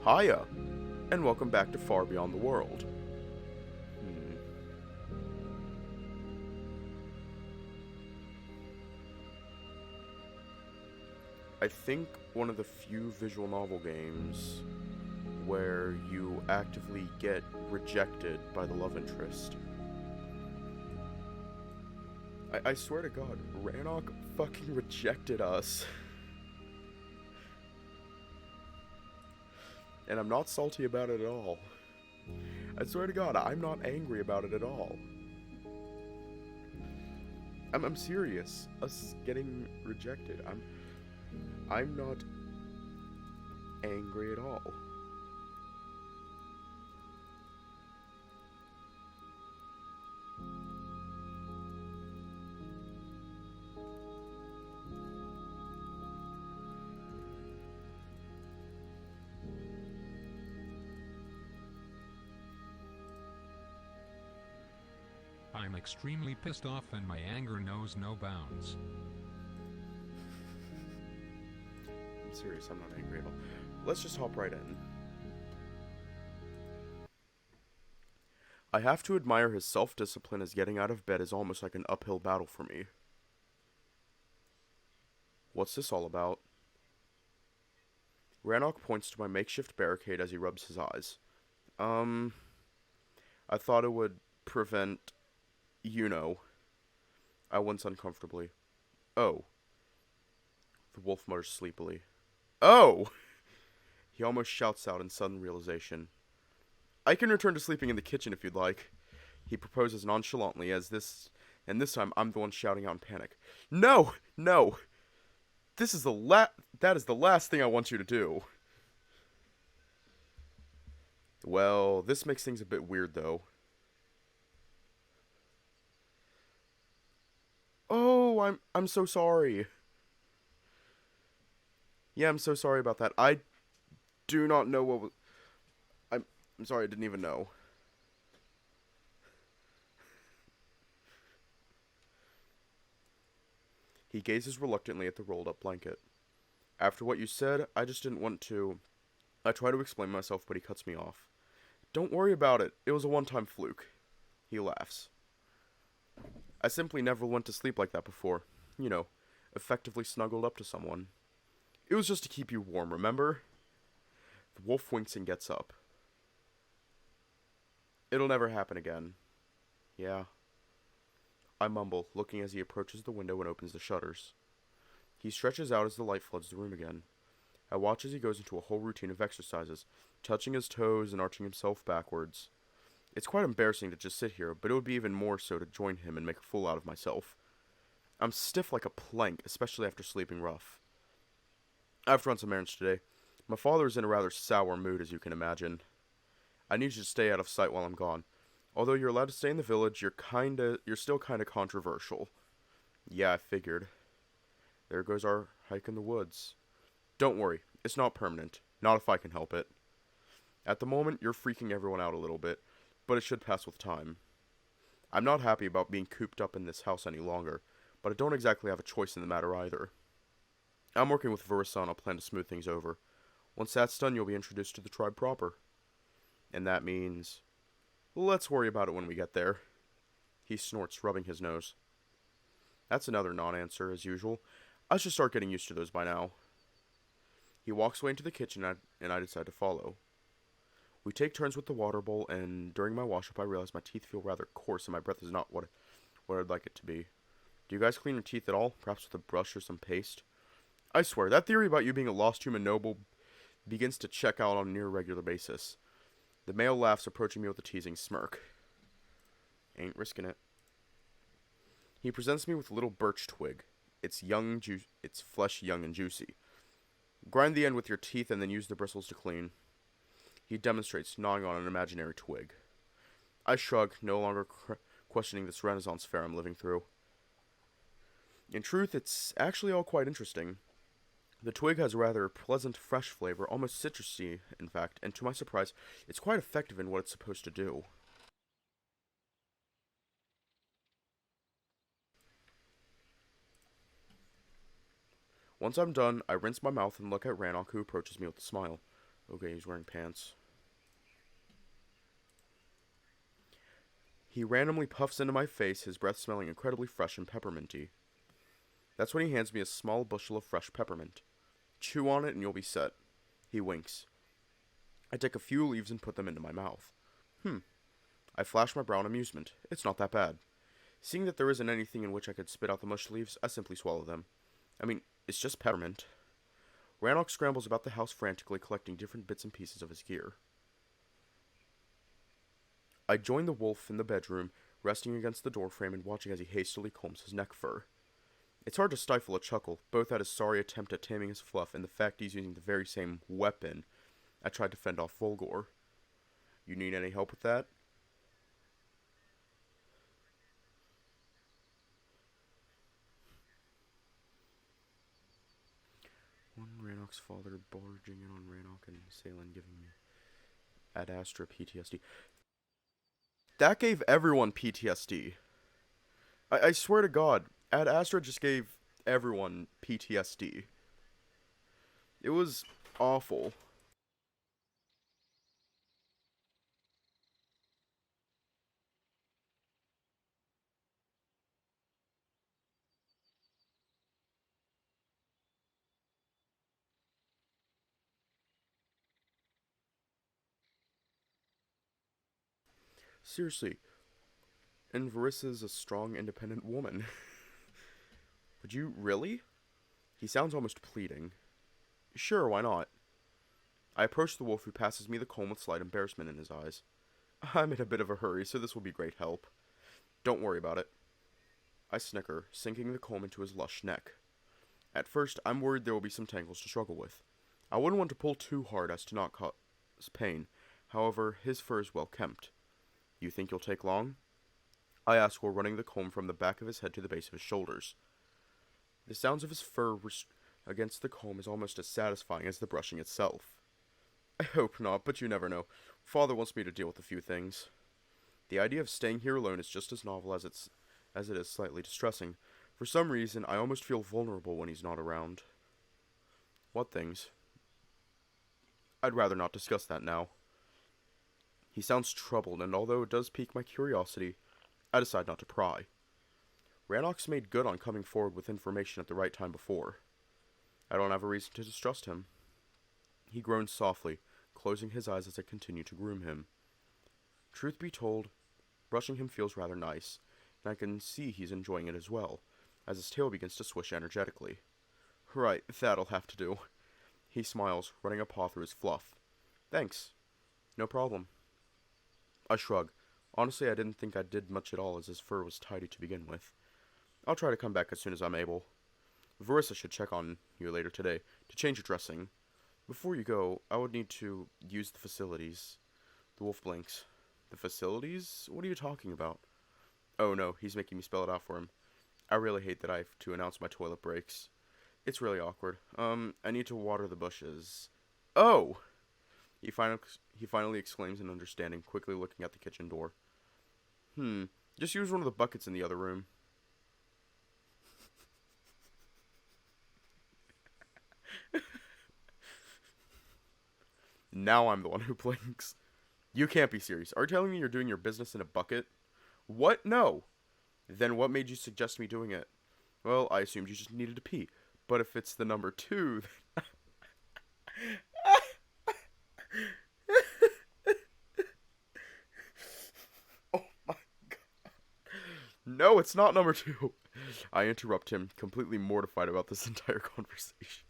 Hiya, and welcome back to Far Beyond the World. I think one of the few visual novel games where you actively get rejected by the love interest. I swear to God, Rannoch fucking rejected us. And I'm not salty about it at all. I swear to God, I'm not angry about it at all. I'm serious. Us getting rejected. I'm not angry at all. I'm extremely pissed off and my anger knows no bounds. I'm serious, I'm not angry at all. Let's just hop right in. I have to admire his self-discipline, as getting out of bed is almost like an uphill battle for me. What's this all about? Rannoch points to my makeshift barricade as he rubs his eyes. I thought it would prevent, I wince uncomfortably. Oh. The wolf mutters sleepily. Oh! He almost shouts out in sudden realization. I can return to sleeping in the kitchen if you'd like. He proposes nonchalantly, and this time I'm the one shouting out in panic. No! No! That is the last thing I want you to do. Well, this makes things a bit weird, though. Oh, I'm so sorry. Yeah, I'm so sorry about that. I do not know what was... I'm sorry, I didn't even know. He gazes reluctantly at the rolled-up blanket. After what you said, I just didn't want to... I try to explain myself, but he cuts me off. Don't worry about it. It was a one-time fluke. He laughs. I simply never went to sleep like that before. Effectively snuggled up to someone. It was just to keep you warm, remember? The wolf winks and gets up. It'll never happen again. Yeah. I mumble, looking as he approaches the window and opens the shutters. He stretches out as the light floods the room again. I watch as he goes into a whole routine of exercises, touching his toes and arching himself backwards. It's quite embarrassing to just sit here, but it would be even more so to join him and make a fool out of myself. I'm stiff like a plank, especially after sleeping rough. I've run some errands today. My father is in a rather sour mood, as you can imagine. I need you to stay out of sight while I'm gone. Although you're allowed to stay in the village, you're still kinda controversial. Yeah, I figured. There goes our hike in the woods. Don't worry, it's not permanent. Not if I can help it. At the moment, you're freaking everyone out a little bit, but it should pass with time. I'm not happy about being cooped up in this house any longer, but I don't exactly have a choice in the matter either. I'm working with Verissa on a plan to smooth things over. Once that's done, you'll be introduced to the tribe proper. And that means... let's worry about it when we get there. He snorts, rubbing his nose. That's another non-answer, as usual. I should start getting used to those by now. He walks away into the kitchen, and I decide to follow. We take turns with the water bowl, and during my wash-up I realize my teeth feel rather coarse and my breath is not what I'd like it to be. Do you guys clean your teeth at all? Perhaps with a brush or some paste? I swear, that theory about you being a lost human noble begins to check out on a near regular basis. The male laughs, approaching me with a teasing smirk. Ain't risking it. He presents me with a little birch twig. It's flesh young and juicy. Grind the end with your teeth and then use the bristles to clean. He demonstrates, gnawing on an imaginary twig. I shrug, no longer questioning this Renaissance fair I'm living through. In truth, it's actually all quite interesting. The twig has a rather pleasant, fresh flavor, almost citrusy, in fact, and to my surprise, it's quite effective in what it's supposed to do. Once I'm done, I rinse my mouth and look at Rannoch, who approaches me with a smile. Okay, he's wearing pants. He randomly puffs into my face, his breath smelling incredibly fresh and pepperminty. That's when he hands me a small bushel of fresh peppermint. Chew on it and you'll be set. He winks. I take a few leaves and put them into my mouth. I flash my brow in amusement. It's not that bad. Seeing that there isn't anything in which I could spit out the mush leaves, I simply swallow them. I mean, it's just peppermint. Rannoch scrambles about the house frantically, collecting different bits and pieces of his gear. I join the wolf in the bedroom, resting against the doorframe and watching as he hastily combs his neck fur. It's hard to stifle a chuckle, both at his sorry attempt at taming his fluff and the fact he's using the very same weapon I tried to fend off Vulgore. You need any help with that? One Rannoch's father barging in on Rannoch and Salen giving me Ad Astra PTSD. That gave everyone PTSD. I swear to God, Ad Astra just gave everyone PTSD. It was awful. Seriously. And Verissa's a strong, independent woman. Would you really? He sounds almost pleading. Sure, why not? I approach the wolf, who passes me the comb with slight embarrassment in his eyes. I'm in a bit of a hurry, so this will be great help. Don't worry about it. I snicker, sinking the comb into his lush neck. At first, I'm worried there will be some tangles to struggle with. I wouldn't want to pull too hard as to not cause pain. However, his fur is well kempt. You think you'll take long? I ask while running the comb from the back of his head to the base of his shoulders. The sounds of his fur against the comb is almost as satisfying as the brushing itself. I hope not, but you never know. Father wants me to deal with a few things. The idea of staying here alone is just as novel as it is slightly distressing. For some reason, I almost feel vulnerable when he's not around. What things? I'd rather not discuss that now. He sounds troubled, and although it does pique my curiosity, I decide not to pry. Rannoch's made good on coming forward with information at the right time before. I don't have a reason to distrust him. He groans softly, closing his eyes as I continue to groom him. Truth be told, brushing him feels rather nice, and I can see he's enjoying it as well, as his tail begins to swish energetically. Right, that'll have to do. He smiles, running a paw through his fluff. Thanks. No problem. I shrug. Honestly, I didn't think I did much at all, as his fur was tidy to begin with. I'll try to come back as soon as I'm able. Verissa should check on you later today to change your dressing. Before you go, I would need to use the facilities. The wolf blinks. The facilities? What are you talking about? Oh no, he's making me spell it out for him. I really hate that I have to announce my toilet breaks. It's really awkward. I need to water the bushes. Oh! He finally exclaims in understanding, quickly looking at the kitchen door. Just use one of the buckets in the other room. Now I'm the one who blinks. You can't be serious. Are you telling me you're doing your business in a bucket? What? No. Then what made you suggest me doing it? Well, I assumed you just needed to pee. But if it's the number 2, then... Oh my god. No, it's not number 2. I interrupt him, completely mortified about this entire conversation.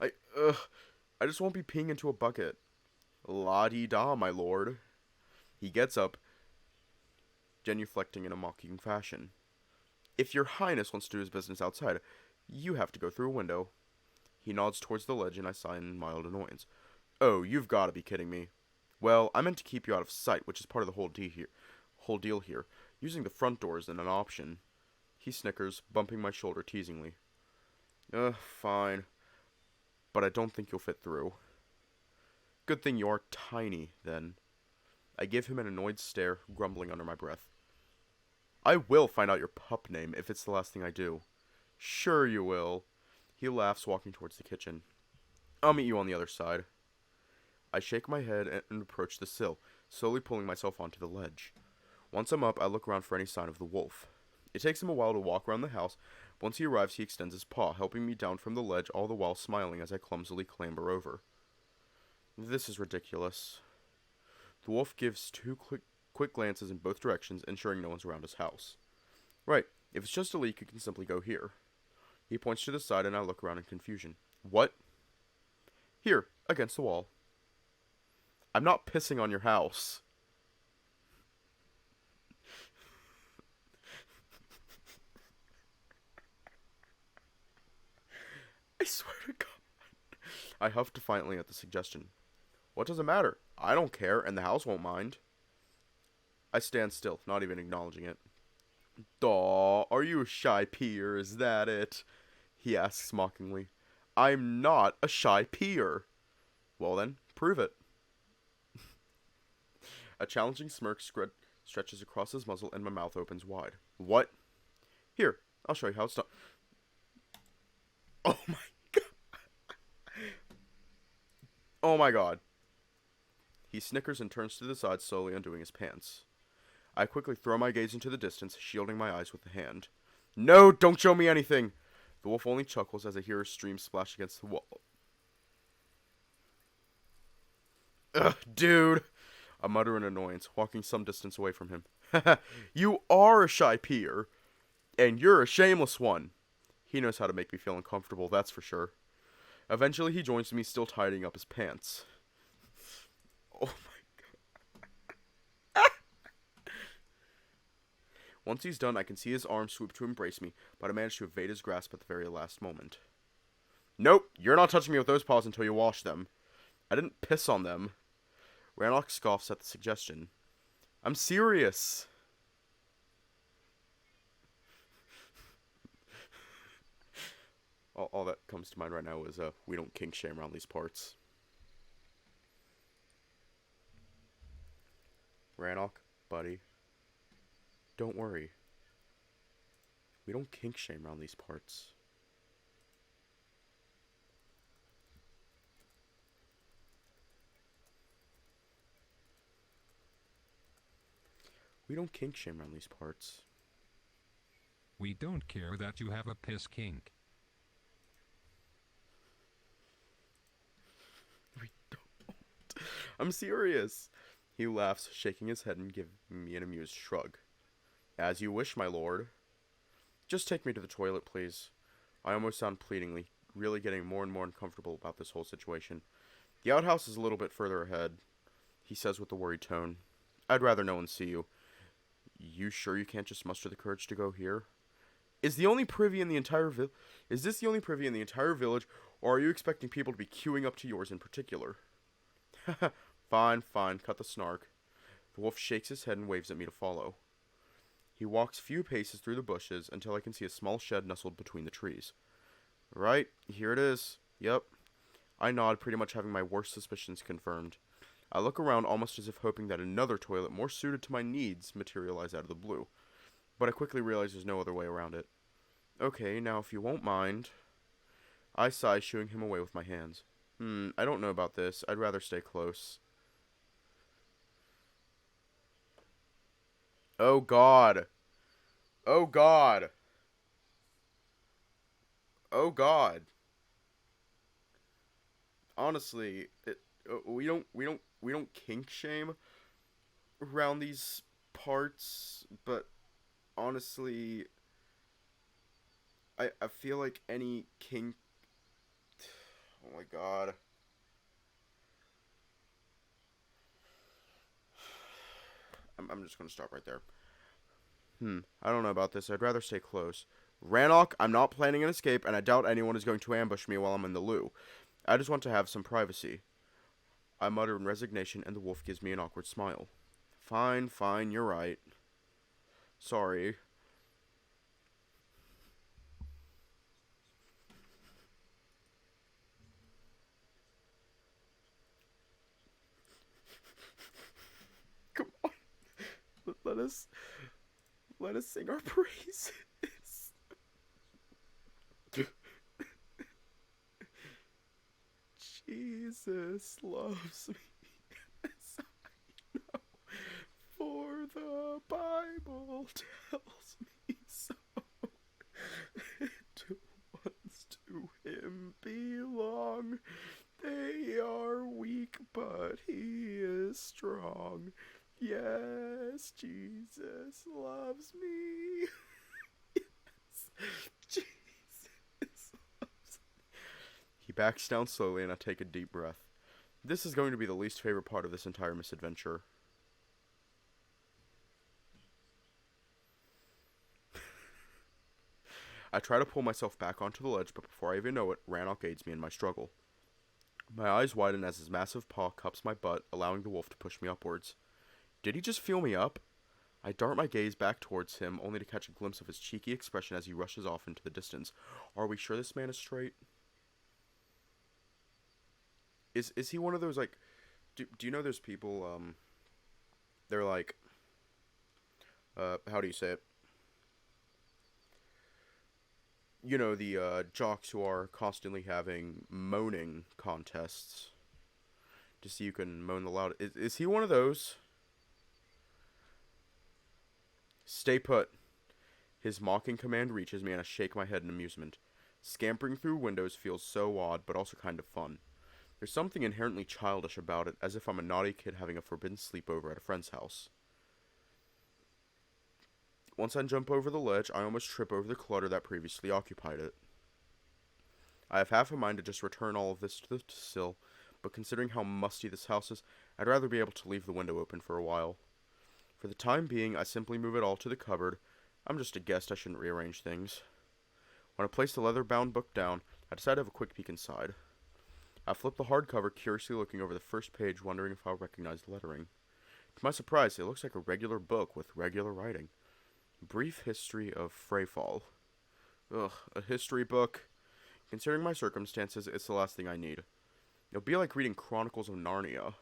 I, ugh. I just won't be peeing into a bucket. La-di-da, my lord. He gets up, genuflecting in a mocking fashion. If your highness wants to do his business outside, you have to go through a window. He nods towards the ledge and I sigh in mild annoyance. Oh, you've got to be kidding me. Well, I meant to keep you out of sight, which is part of the whole deal here. Using the front door isn't an option. He snickers, bumping my shoulder teasingly. Fine. But I don't think you'll fit through. Good thing you are tiny, then. I give him an annoyed stare, grumbling under my breath. I will find out your pup name if it's the last thing I do. Sure you will. He laughs, walking towards the kitchen. I'll meet you on the other side. I shake my head and approach the sill, slowly pulling myself onto the ledge. Once I'm up, I look around for any sign of the wolf. It takes him a while to walk around the house. Once he arrives, he extends his paw, helping me down from the ledge, all the while smiling as I clumsily clamber over. This is ridiculous. The wolf gives two quick glances in both directions, ensuring no one's around his house. Right, if it's just a leak, you can simply go here. He points to the side and I look around in confusion. What? Here, against the wall. I'm not pissing on your house. I swear to God. I huff defiantly at the suggestion. What does it matter? I don't care, and the house won't mind. I stand still, not even acknowledging it. Daw, are you a shy peer, is that it? He asks mockingly. I'm not a shy peer. Well then, prove it. A challenging smirk stretches across his muzzle and my mouth opens wide. What? Here, I'll show you how it's done. Oh my God. Oh my God. He snickers and turns to the side, slowly undoing his pants. I quickly throw my gaze into the distance, shielding my eyes with the hand. No, don't show me anything! The wolf only chuckles as I hear a stream splash against the wall. Ugh, dude! I mutter in annoyance, walking some distance away from him. You are a shy peer! And you're a shameless one! He knows how to make me feel uncomfortable, that's for sure. Eventually he joins me, still tidying up his pants. Oh my God. Once he's done, I can see his arm swoop to embrace me, but I manage to evade his grasp at the very last moment. Nope, you're not touching me with those paws until you wash them. I didn't piss on them. Rannoch scoffs at the suggestion. I'm serious. All that comes to mind right now is, we don't kink shame around these parts. Rannoch, buddy, don't worry. We don't kink shame around these parts. We don't kink shame around these parts. We don't care that you have a piss kink. We don't. I'm serious. He laughs, shaking his head and giving me an amused shrug. As you wish, my lord. Just take me to the toilet, please. I almost sound pleadingly, really getting more and more uncomfortable about this whole situation. The outhouse is a little bit further ahead, he says with a worried tone. I'd rather no one see you. You sure you can't just muster the courage to go here? Is this the only privy in the entire village, or are you expecting people to be queuing up to yours in particular? Fine, cut the snark. The wolf shakes his head and waves at me to follow. He walks few paces through the bushes until I can see a small shed nestled between the trees. Right, here it is. Yep. I nod, pretty much having my worst suspicions confirmed. I look around almost as if hoping that another toilet more suited to my needs materialize out of the blue. But I quickly realize there's no other way around it. Okay, now if you won't mind. I sigh, shooing him away with my hands. I don't know about this. I'd rather stay close. Oh God. Oh God. Oh God. Honestly, we don't kink shame around these parts, but honestly, I feel like any kink. Oh my God. I'm just gonna stop right there. I don't know about this. I'd rather stay close. Rannoch, I'm not planning an escape, and I doubt anyone is going to ambush me while I'm in the loo. I just want to have some privacy. I mutter in resignation, and the wolf gives me an awkward smile. Fine, you're right. Sorry. Come on. Let us sing our praises. Jesus loves me as I know, for the Bible tells me so. Little ones to him belong. They are weak, but he is strong. Yes, Jesus loves me. Yes, Jesus loves me. He backs down slowly, and I take a deep breath. This is going to be the least favorite part of this entire misadventure. I try to pull myself back onto the ledge, but before I even know it, Rannoch aids me in my struggle. My eyes widen as his massive paw cups my butt, allowing the wolf to push me upwards. Did he just feel me up? I dart my gaze back towards him, only to catch a glimpse of his cheeky expression as he rushes off into the distance. Are we sure this man is straight? Is he one of those, like... Do you know those people, they're like... how do you say it? You know, the jocks who are constantly having moaning contests to see who can moan the loudest. Is he one of those? Stay put. His mocking command reaches me, and I shake my head in amusement. Scampering through windows feels so odd, but also kind of fun. There's something inherently childish about it, as if I'm a naughty kid having a forbidden sleepover at a friend's house. Once I jump over the ledge, I almost trip over the clutter that previously occupied it. I have half a mind to just return all of this to the sill, but considering how musty this house is, I'd rather be able to leave the window open for a while. For the time being, I simply move it all to the cupboard. I'm just a guest, I shouldn't rearrange things. When I place the leather-bound book down, I decide to have a quick peek inside. I flip the hardcover, curiously looking over the first page, wondering if I'll recognize the lettering. To my surprise, it looks like a regular book with regular writing. Brief History of Freyfall. Ugh, a history book. Considering my circumstances, it's the last thing I need. It'll be like reading Chronicles of Narnia.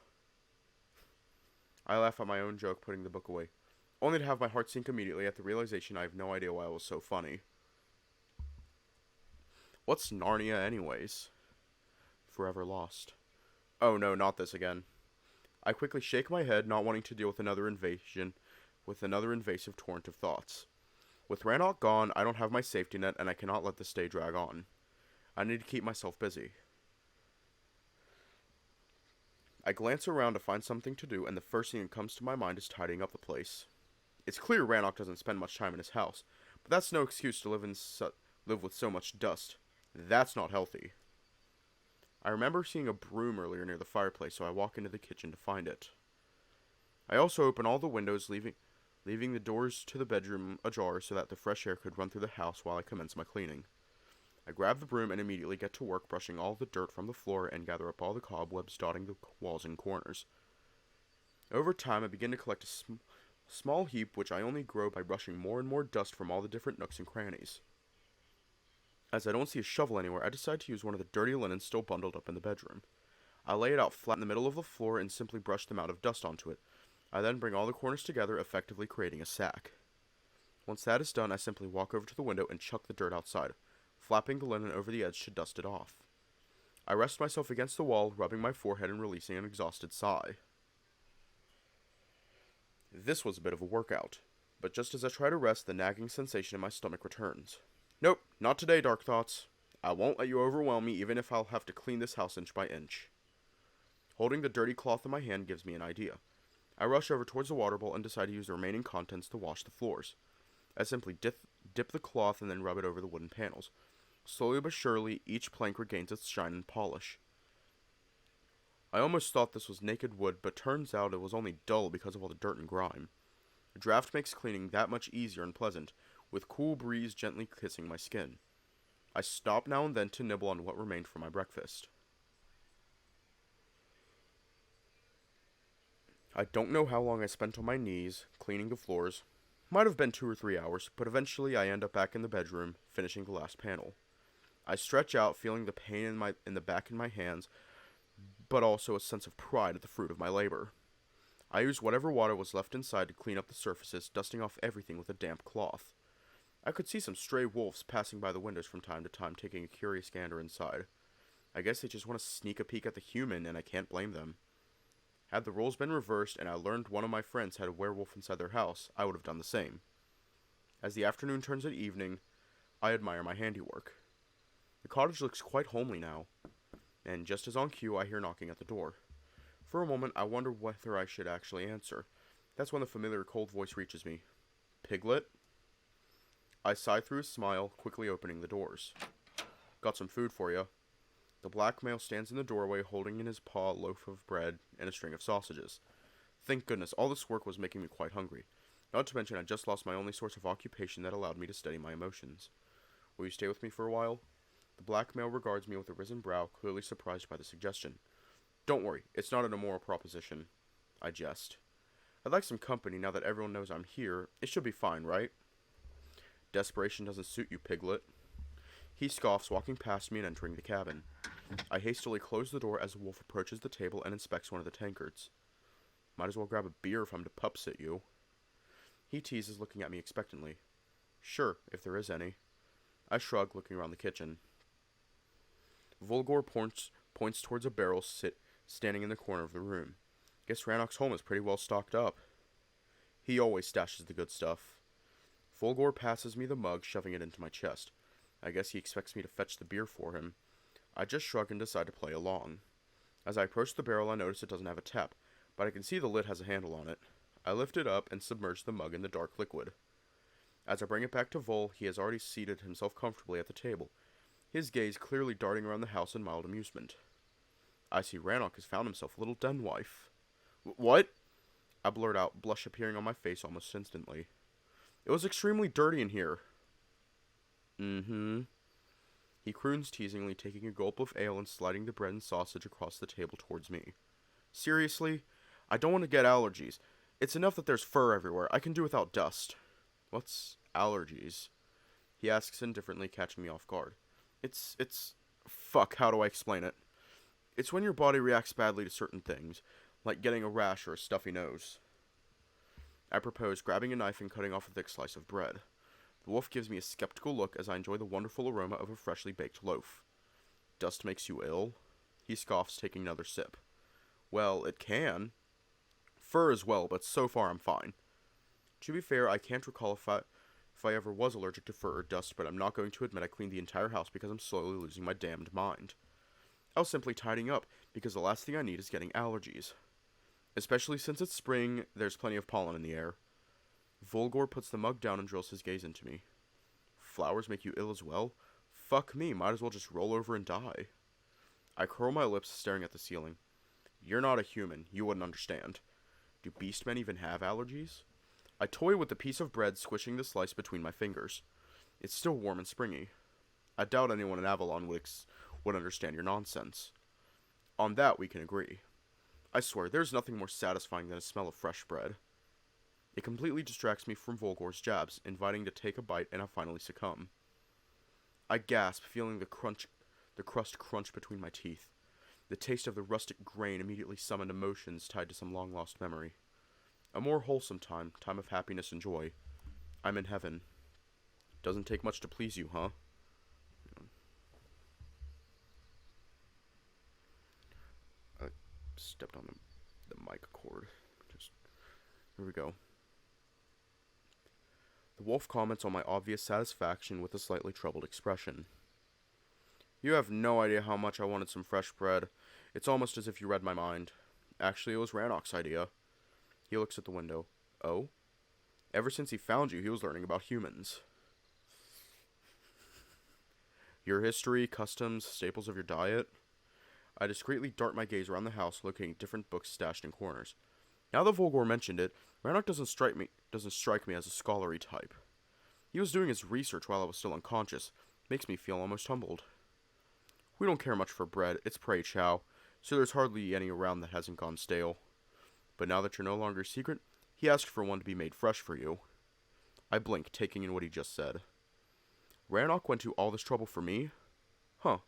I laugh at my own joke, putting the book away, only to have my heart sink immediately at the realization I have no idea why it was so funny. What's Narnia anyways? Forever Lost. Oh no, not this again. I quickly shake my head, not wanting to deal with another invasive torrent of thoughts. With Rannoch gone, I don't have my safety net, and I cannot let this day drag on. I need to keep myself busy. I glance around to find something to do, and the first thing that comes to my mind is tidying up the place. It's clear Rannoch doesn't spend much time in his house, but that's no excuse to live with so much dust. That's not healthy. I remember seeing a broom earlier near the fireplace, so I walk into the kitchen to find it. I also open all the windows, leaving the doors to the bedroom ajar so that the fresh air could run through the house while I commence my cleaning. I grab the broom and immediately get to work brushing all the dirt from the floor and gather up all the cobwebs dotting the walls and corners. Over time, I begin to collect a small heap which I only grow by brushing more and more dust from all the different nooks and crannies. As I don't see a shovel anywhere, I decide to use one of the dirty linens still bundled up in the bedroom. I lay it out flat in the middle of the floor and simply brush the amount of dust onto it. I then bring all the corners together, effectively creating a sack. Once that is done, I simply walk over to the window and chuck the dirt outside, flapping the linen over the edge to dust it off. I rest myself against the wall, rubbing my forehead and releasing an exhausted sigh. This was a bit of a workout, but just as I try to rest, the nagging sensation in my stomach returns. Nope, not today, Dark Thoughts. I won't let you overwhelm me, even if I'll have to clean this house inch by inch. Holding the dirty cloth in my hand gives me an idea. I rush over towards the water bowl and decide to use the remaining contents to wash the floors. I simply dip the cloth and then rub it over the wooden panels. Slowly but surely, each plank regains its shine and polish. I almost thought this was naked wood, but turns out it was only dull because of all the dirt and grime. The draft makes cleaning that much easier and pleasant, with cool breeze gently kissing my skin. I stop now and then to nibble on what remained from my breakfast. I don't know how long I spent on my knees, cleaning the floors. Might have been 2 or 3 hours, but eventually I end up back in the bedroom, finishing the last panel. I stretch out, feeling the pain in the back of my hands, but also a sense of pride at the fruit of my labor. I use whatever water was left inside to clean up the surfaces, dusting off everything with a damp cloth. I could see some stray wolves passing by the windows from time to time, taking a curious gander inside. I guess they just want to sneak a peek at the human, and I can't blame them. Had the roles been reversed and I learned one of my friends had a werewolf inside their house, I would have done the same. As the afternoon turns into evening, I admire my handiwork. The cottage looks quite homely now, and just as on cue, I hear knocking at the door. For a moment, I wonder whether I should actually answer. That's when the familiar cold voice reaches me. Piglet? I sigh through a smile, quickly opening the doors. Got some food for you. The black male stands in the doorway holding in his paw a loaf of bread and a string of sausages. Thank goodness, all this work was making me quite hungry. Not to mention I just lost my only source of occupation that allowed me to steady my emotions. Will you stay with me for a while? The black male regards me with a risen brow, clearly surprised by the suggestion. Don't worry, it's not an immoral proposition. I jest. I'd like some company now that everyone knows I'm here. It should be fine, right? Desperation doesn't suit you, Piglet. He scoffs, walking past me and entering the cabin. I hastily close the door as the wolf approaches the table and inspects one of the tankards. Might as well grab a beer if I'm to pup sit you. He teases, looking at me expectantly. Sure, if there is any. I shrug, looking around the kitchen. Vulgore points towards a barrel standing in the corner of the room. Guess Rannoch's home is pretty well stocked up. He always stashes the good stuff. Vulgore passes me the mug, shoving it into my chest. I guess he expects me to fetch the beer for him. I just shrug and decide to play along. As I approach the barrel, I notice it doesn't have a tap, but I can see the lid has a handle on it. I lift it up and submerge the mug in the dark liquid. As I bring it back to Vol, he has already seated himself comfortably at the table, his gaze clearly darting around the house in mild amusement. I see Rannoch has found himself a little den wife. What? I blurt out, blush appearing on my face almost instantly. It was extremely dirty in here. Mm-hmm. He croons teasingly, taking a gulp of ale and sliding the bread and sausage across the table towards me. Seriously? I don't want to get allergies. It's enough that there's fur everywhere. I can do without dust. What's allergies? He asks indifferently, catching me off guard. Fuck, how do I explain it? It's when your body reacts badly to certain things, like getting a rash or a stuffy nose. I propose, grabbing a knife and cutting off a thick slice of bread. The wolf gives me a skeptical look as I enjoy the wonderful aroma of a freshly baked loaf. Dust makes you ill? He scoffs, taking another sip. Well, it can. Fur as well, but so far I'm fine. To be fair, I can't recall if I ever was allergic to fur or dust, but I'm not going to admit I cleaned the entire house because I'm slowly losing my damned mind. I was simply tidying up, because the last thing I need is getting allergies. Especially since it's spring, there's plenty of pollen in the air. Vulgore puts the mug down and drills his gaze into me. Flowers make you ill as well? Fuck me, might as well just roll over and die. I curl my lips, staring at the ceiling. You're not a human, you wouldn't understand. Do beastmen even have allergies? I toy with the piece of bread, squishing the slice between my fingers. It's still warm and springy. I doubt anyone in Avalon would understand your nonsense. On that we can agree. I swear, there's nothing more satisfying than a smell of fresh bread. It completely distracts me from Vulgore's jabs, inviting to take a bite, and I finally succumb. I gasp, feeling the crust crunch between my teeth. The taste of the rustic grain immediately summoned emotions tied to some long-lost memory. A more wholesome time of happiness and joy. I'm in heaven. Doesn't take much to please you, huh? I stepped on the mic cord. Here we go. The wolf comments on my obvious satisfaction with a slightly troubled expression. You have no idea how much I wanted some fresh bread. It's almost as if you read my mind. Actually, it was Rannoch's idea. He looks at the window. Oh? Ever since he found you, he was learning about humans. Your history, customs, staples of your diet? I discreetly dart my gaze around the house, looking at different books stashed in corners. Now that Vulgore mentioned it, Rannoch doesn't strike me as a scholarly type. He was doing his research while I was still unconscious. Makes me feel almost humbled. We don't care much for bread, it's prey chow, so there's hardly any around that hasn't gone stale. But now that you're no longer a secret, he asked for one to be made fresh for you. I blink, taking in what he just said. Rannoch went to all this trouble for me? Huh.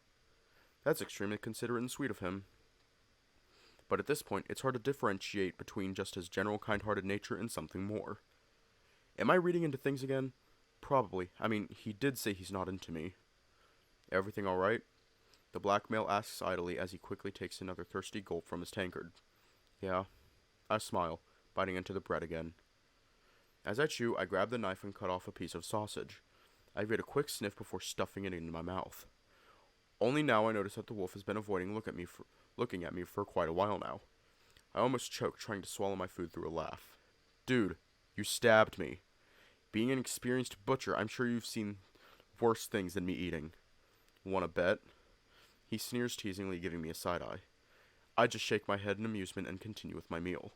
That's extremely considerate and sweet of him. But at this point, it's hard to differentiate between just his general kind-hearted nature and something more. Am I reading into things again? Probably. I mean, he did say he's not into me. Everything alright? The black male asks idly as he quickly takes another thirsty gulp from his tankard. Yeah. I smile, biting into the bread again. As I chew, I grab the knife and cut off a piece of sausage. I give it a quick sniff before stuffing it into my mouth. Only now I notice that the wolf has been avoiding looking at me for quite a while now. I almost choke trying to swallow my food through a laugh. Dude, you stabbed me. Being an experienced butcher, I'm sure you've seen worse things than me eating. Wanna bet? He sneers teasingly, giving me a side eye. I just shake my head in amusement and continue with my meal.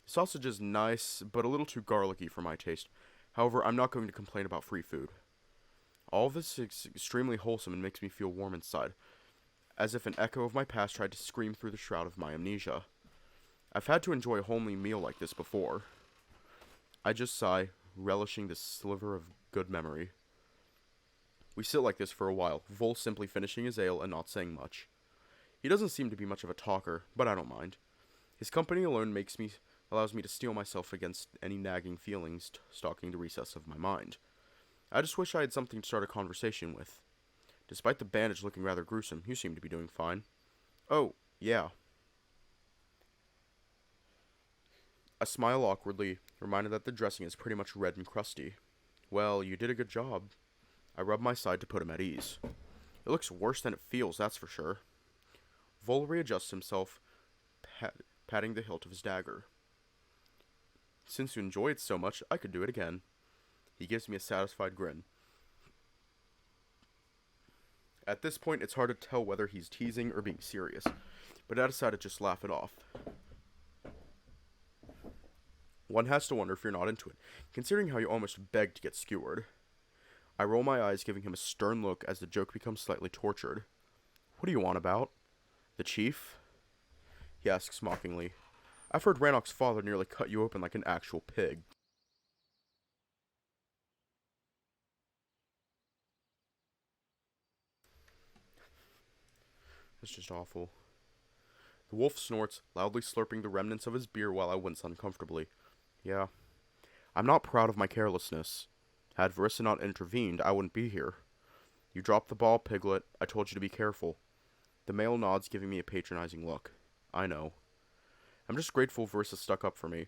The sausage is nice, but a little too garlicky for my taste. However, I'm not going to complain about free food. All of this is extremely wholesome and makes me feel warm inside, as if an echo of my past tried to scream through the shroud of my amnesia. I've had to enjoy a homely meal like this before. I just sigh, relishing this sliver of good memory. We sit like this for a while, Vol simply finishing his ale and not saying much. He doesn't seem to be much of a talker, but I don't mind. His company alone allows me to steel myself against any nagging feelings stalking the recess of my mind. I just wish I had something to start a conversation with. Despite the bandage looking rather gruesome, you seem to be doing fine. Oh, yeah. I smile awkwardly, reminded that the dressing is pretty much red and crusty. Well, you did a good job. I rub my side to put him at ease. It looks worse than it feels, that's for sure. Vol readjusts himself, patting the hilt of his dagger. Since you enjoy it so much, I could do it again. He gives me a satisfied grin. At this point, it's hard to tell whether he's teasing or being serious, but I decided to just laugh it off. One has to wonder if you're not into it, considering how you almost begged to get skewered. I roll my eyes, giving him a stern look as the joke becomes slightly tortured. What do you want about? The chief? He asks mockingly. I've heard Rannoch's father nearly cut you open like an actual pig. That's just awful. The wolf snorts, loudly slurping the remnants of his beer while I wince uncomfortably. Yeah. I'm not proud of my carelessness. Had Verissa not intervened, I wouldn't be here. You dropped the ball, Piglet. I told you to be careful. The male nods, giving me a patronizing look. I know. I'm just grateful Verissa stuck up for me.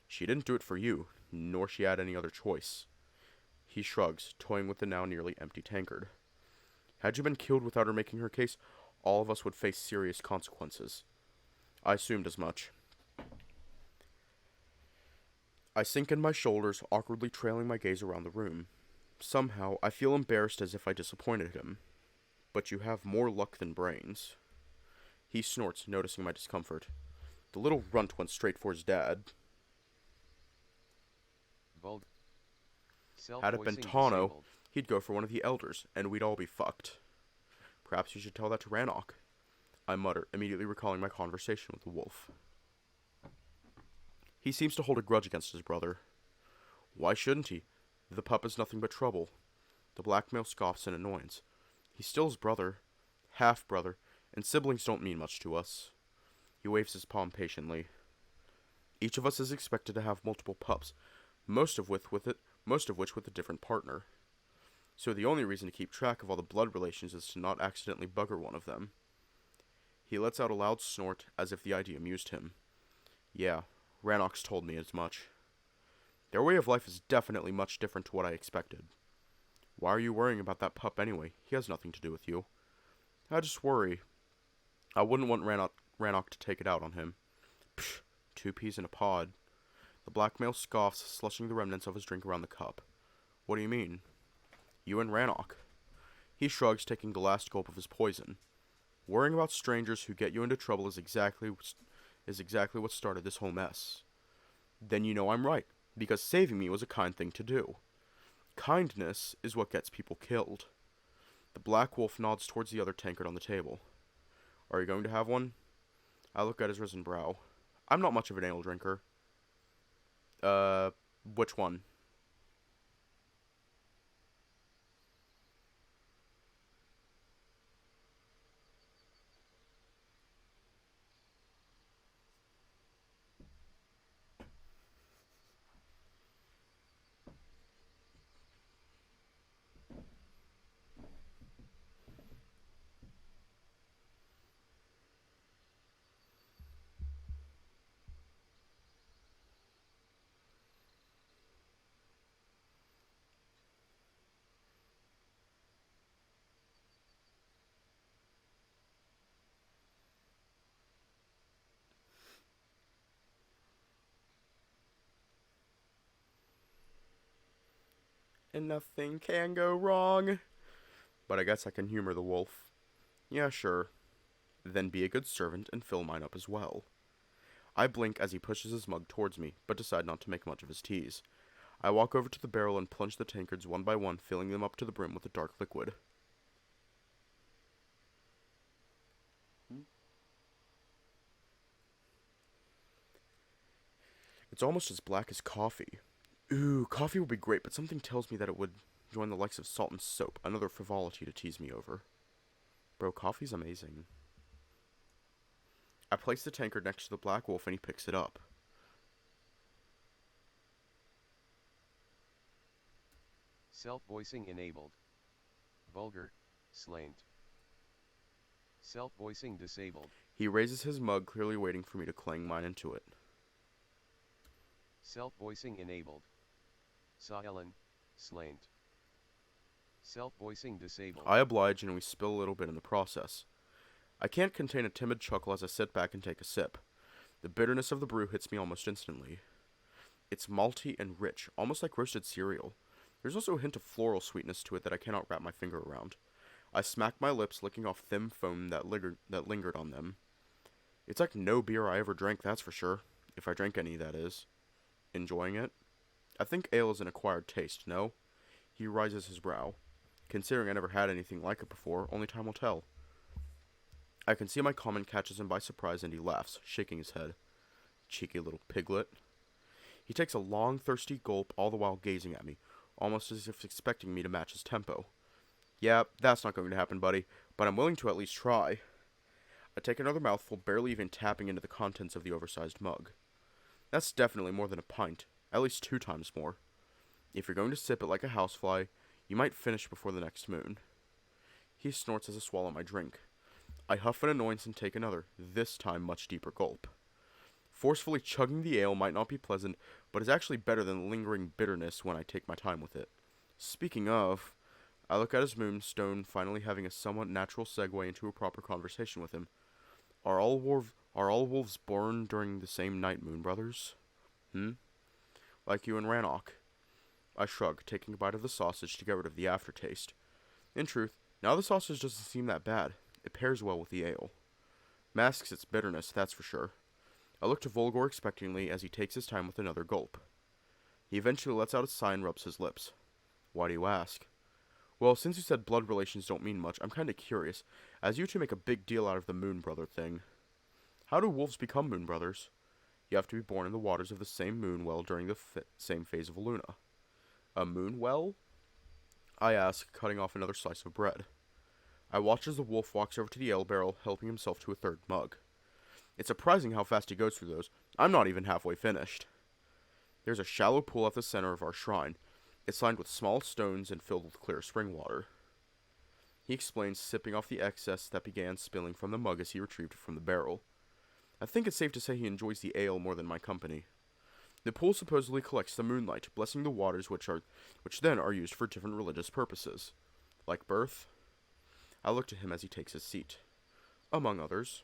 She didn't do it for you, nor she had any other choice. He shrugs, toying with the now nearly empty tankard. Had you been killed without her making her case, all of us would face serious consequences. I assumed as much. I sink in my shoulders, awkwardly trailing my gaze around the room. Somehow, I feel embarrassed as if I disappointed him. But you have more luck than brains. He snorts, noticing my discomfort. The little runt went straight for his dad. Vulgore. Had it been Tawno, he'd go for one of the elders, and we'd all be fucked. Perhaps you should tell that to Rannoch. I mutter, immediately recalling my conversation with the wolf. He seems to hold a grudge against his brother. Why shouldn't he? The pup is nothing but trouble. The black male scoffs in annoyance. He's still his brother, half-brother, and siblings don't mean much to us. He waves his palm patiently. Each of us is expected to have multiple pups, most of which with a different partner. So the only reason to keep track of all the blood relations is to not accidentally bugger one of them. He lets out a loud snort, as if the idea amused him. Yeah, Rannoch's told me as much. Their way of life is definitely much different to what I expected. Why are you worrying about that pup anyway? He has nothing to do with you. I just worry. I wouldn't want Rannoch to take it out on him. Psh, 2 peas in a pod. The black male scoffs, slushing the remnants of his drink around the cup. What do you mean? You and Rannoch. He shrugs, taking the last gulp of his poison. Worrying about strangers who get you into trouble is exactly what started this whole mess. Then you know I'm right, because saving me was a kind thing to do. Kindness is what gets people killed. The black wolf nods towards the other tankard on the table. Are you going to have one? I look at his risen brow. I'm not much of an ale drinker. Which one? and nothing can go wrong. But I guess I can humor the wolf. Yeah, sure. Then be a good servant and fill mine up as well. I blink as he pushes his mug towards me, but decide not to make much of his tease. I walk over to the barrel and plunge the tankards one by one, filling them up to the brim with the dark liquid. It's almost as black as coffee. Ooh, coffee would be great, but something tells me that it would join the likes of salt and soap, another frivolity to tease me over. Bro, coffee's amazing. I place the tankard next to the black wolf and he picks it up. Self-voicing enabled. Vulgore, slant. Self-voicing disabled. He raises his mug, clearly waiting for me to clang mine into it. Self-voicing enabled. Silent, slant. Self-voicing disabled. I oblige and we spill a little bit in the process. I can't contain a timid chuckle as I sit back and take a sip. The bitterness of the brew hits me almost instantly. It's malty and rich, almost like roasted cereal. There's also a hint of floral sweetness to it that I cannot wrap my finger around. I smack my lips, licking off thin foam that lingered on them. It's like no beer I ever drank, that's for sure. If I drank any, that is. Enjoying it? I think ale is an acquired taste, no? He rises his brow. Considering I never had anything like it before, only time will tell. I can see my comment catches him by surprise and he laughs, shaking his head. Cheeky little piglet. He takes a long, thirsty gulp, all the while gazing at me, almost as if expecting me to match his tempo. Yeah, that's not going to happen, buddy, but I'm willing to at least try. I take another mouthful, barely even tapping into the contents of the oversized mug. That's definitely more than a pint, at least 2 times more. If you're going to sip it like a housefly, you might finish before the next moon. He snorts as I swallow my drink. I huff in annoyance and take another, this time much deeper gulp. Forcefully chugging the ale might not be pleasant, but is actually better than lingering bitterness when I take my time with it. Speaking of, I look at his moonstone, finally having a somewhat natural segue into a proper conversation with him. Are all wolves born during the same night, moon brothers? Like you and Rannoch. I shrug, taking a bite of the sausage to get rid of the aftertaste. In truth, now the sausage doesn't seem that bad. It pairs well with the ale. Masks its bitterness, that's for sure. I look to Vulgore expectantly as he takes his time with another gulp. He eventually lets out a sigh and rubs his lips. Why do you ask? Well, since you said blood relations don't mean much, I'm kinda curious, as you two make a big deal out of the moon brother thing. How do wolves become moon brothers? You have to be born in the waters of the same moon well during the same phase of a luna. A moon well? I ask, cutting off another slice of bread. I watch as the wolf walks over to the ale barrel, helping himself to a third mug. It's surprising how fast he goes through those. I'm not even halfway finished. There's a shallow pool at the center of our shrine. It's lined with small stones and filled with clear spring water. He explains, sipping off the excess that began spilling from the mug as he retrieved it from the barrel. I think it's safe to say he enjoys the ale more than my company. The pool supposedly collects the moonlight, blessing the waters which then are used for different religious purposes. Like birth? I look to him as he takes his seat. Among others.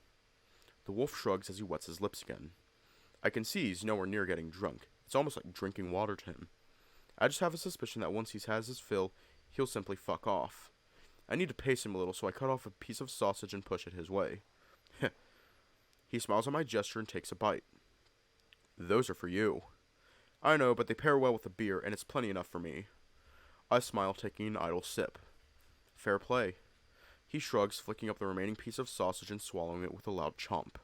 The wolf shrugs as he wets his lips again. I can see he's nowhere near getting drunk. It's almost like drinking water to him. I just have a suspicion that once he's had his fill, he'll simply fuck off. I need to pace him a little, so I cut off a piece of sausage and push it his way. He smiles at my gesture and takes a bite. Those are for you. I know, but they pair well with the beer, and it's plenty enough for me. I smile, taking an idle sip. Fair play. He shrugs, flicking up the remaining piece of sausage and swallowing it with a loud chomp.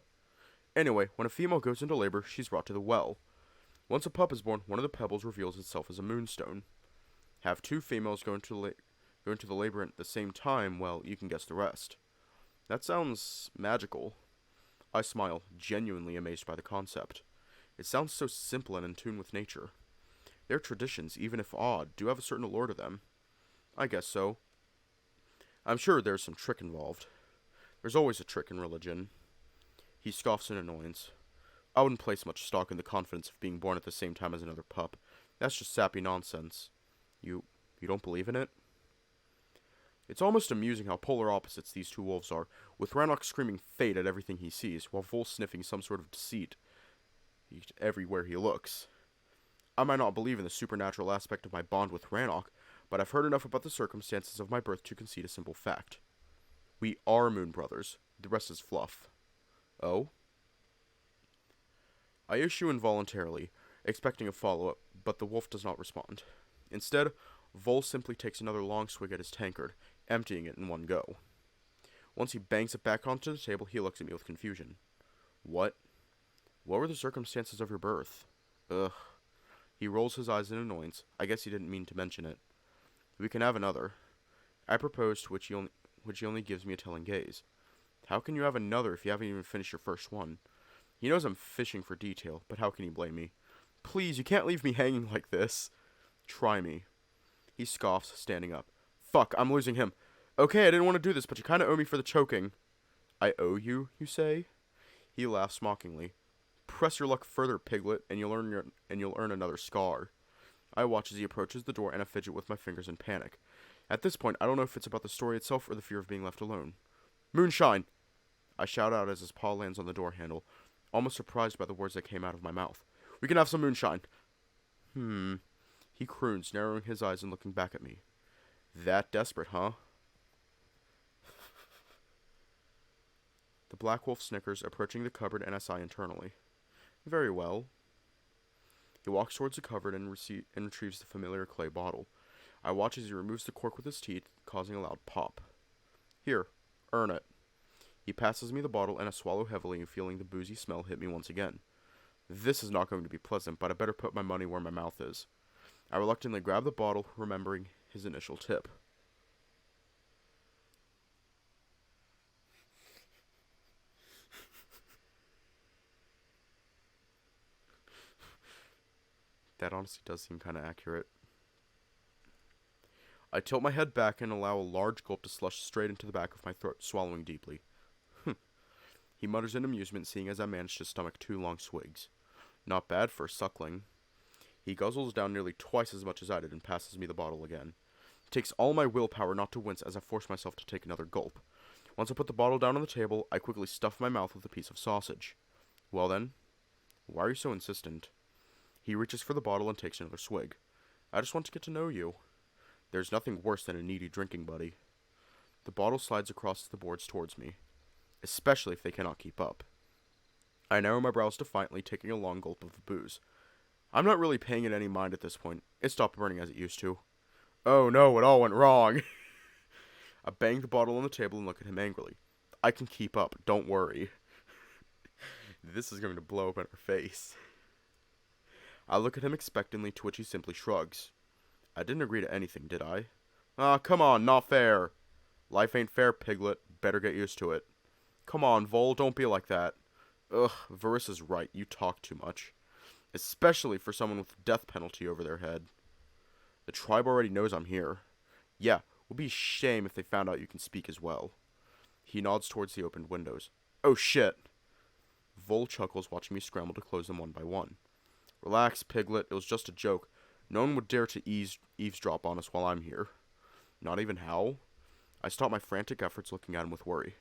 Anyway, when a female goes into labor, she's brought to the well. Once a pup is born, one of the pebbles reveals itself as a moonstone. Have 2 females go into the labor at the same time, well, you can guess the rest. That sounds magical. I smile, genuinely amazed by the concept. It sounds so simple and in tune with nature. Their traditions, even if odd, do have a certain allure to them. I guess so. I'm sure there's some trick involved. There's always a trick in religion. He scoffs in annoyance. I wouldn't place much stock in the confidence of being born at the same time as another pup. That's just sappy nonsense. You don't believe in it? It's almost amusing how polar opposites these 2 wolves are, with Rannoch screaming fate at everything he sees, while Vol sniffing some sort of deceit everywhere he looks. I might not believe in the supernatural aspect of my bond with Rannoch, but I've heard enough about the circumstances of my birth to concede a simple fact. We are moon brothers. The rest is fluff. Oh? I issue involuntarily, expecting a follow-up, but the wolf does not respond. Instead, Vol simply takes another long swig at his tankard, emptying it in one go. Once he bangs it back onto the table, he looks at me with confusion. What? What were the circumstances of your birth? Ugh. He rolls his eyes in annoyance. I guess he didn't mean to mention it. We can have another. I propose, to which he only gives me a telling gaze. How can you have another if you haven't even finished your first one? He knows I'm fishing for detail, but how can he blame me? Please, you can't leave me hanging like this. Try me. He scoffs, standing up. Fuck, I'm losing him. Okay, I didn't want to do this, but you kind of owe me for the choking. I owe you, you say? He laughs mockingly. Press your luck further, piglet, and you'll earn another scar. I watch as he approaches the door, and I fidget with my fingers in panic. At this point, I don't know if it's about the story itself or the fear of being left alone. Moonshine! I shout out as his paw lands on the door handle, almost surprised by the words that came out of my mouth. We can have some moonshine. He croons, narrowing his eyes and looking back at me. That desperate, huh? The black wolf snickers, approaching the cupboard, and I sigh internally. Very well. He walks towards the cupboard and retrieves the familiar clay bottle. I watch as he removes the cork with his teeth, causing a loud pop. Here, earn it. He passes me the bottle, and I swallow heavily, and feeling the boozy smell hit me once again. This is not going to be pleasant, but I better put my money where my mouth is. I reluctantly grab the bottle, remembering his initial tip. That honestly does seem kind of accurate. I tilt my head back and allow a large gulp to slush straight into the back of my throat, swallowing deeply. He mutters in amusement, seeing as I manage to stomach 2 long swigs. Not bad for a suckling. He guzzles down nearly twice as much as I did and passes me the bottle again. It takes all my willpower not to wince as I force myself to take another gulp. Once I put the bottle down on the table, I quickly stuff my mouth with a piece of sausage. Well then, why are you so insistent? He reaches for the bottle and takes another swig. I just want to get to know you. There's nothing worse than a needy drinking buddy. The bottle slides across the boards towards me, especially if they cannot keep up. I narrow my brows defiantly, taking a long gulp of the booze. I'm not really paying it any mind at this point. It stopped burning as it used to. Oh no, it all went wrong. I bang the bottle on the table and look at him angrily. I can keep up, don't worry. This is going to blow up in her face. I look at him expectantly, to which he simply shrugs. I didn't agree to anything, did I? Ah, come on, not fair. Life ain't fair, piglet. Better get used to it. Come on, Vol, don't be like that. Ugh, Verissa's right, you talk too much. Especially for someone with the death penalty over their head. The tribe already knows I'm here. Yeah, would be a shame if they found out you can speak as well. He nods towards the opened windows. Oh shit. Vol chuckles, watching me scramble to close them one by one. Relax, piglet, it was just a joke. No one would dare to eavesdrop on us while I'm here. Not even Hal? I stop my frantic efforts, looking at him with worry.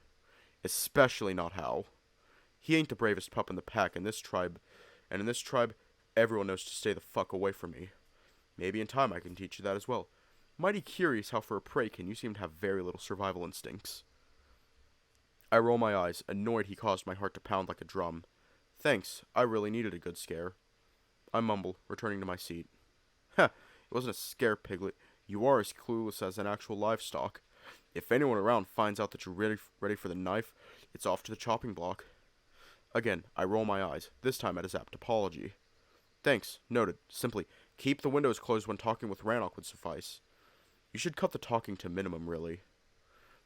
Especially not Hal. He ain't the bravest pup in the pack in this tribe, and in this tribe, everyone knows to stay the fuck away from me. Maybe in time I can teach you that as well. Mighty curious how for a preykin you seem to have very little survival instincts. I roll my eyes, annoyed he caused my heart to pound like a drum. Thanks, I really needed a good scare. I mumble, returning to my seat. Heh, it wasn't a scare, piglet. You are as clueless as an actual livestock. If anyone around finds out that you're ready for the knife, it's off to the chopping block. Again, I roll my eyes, this time at his apt apology. Thanks, noted. Simply, keep the windows closed when talking with Rannoch would suffice. You should cut the talking to minimum, really.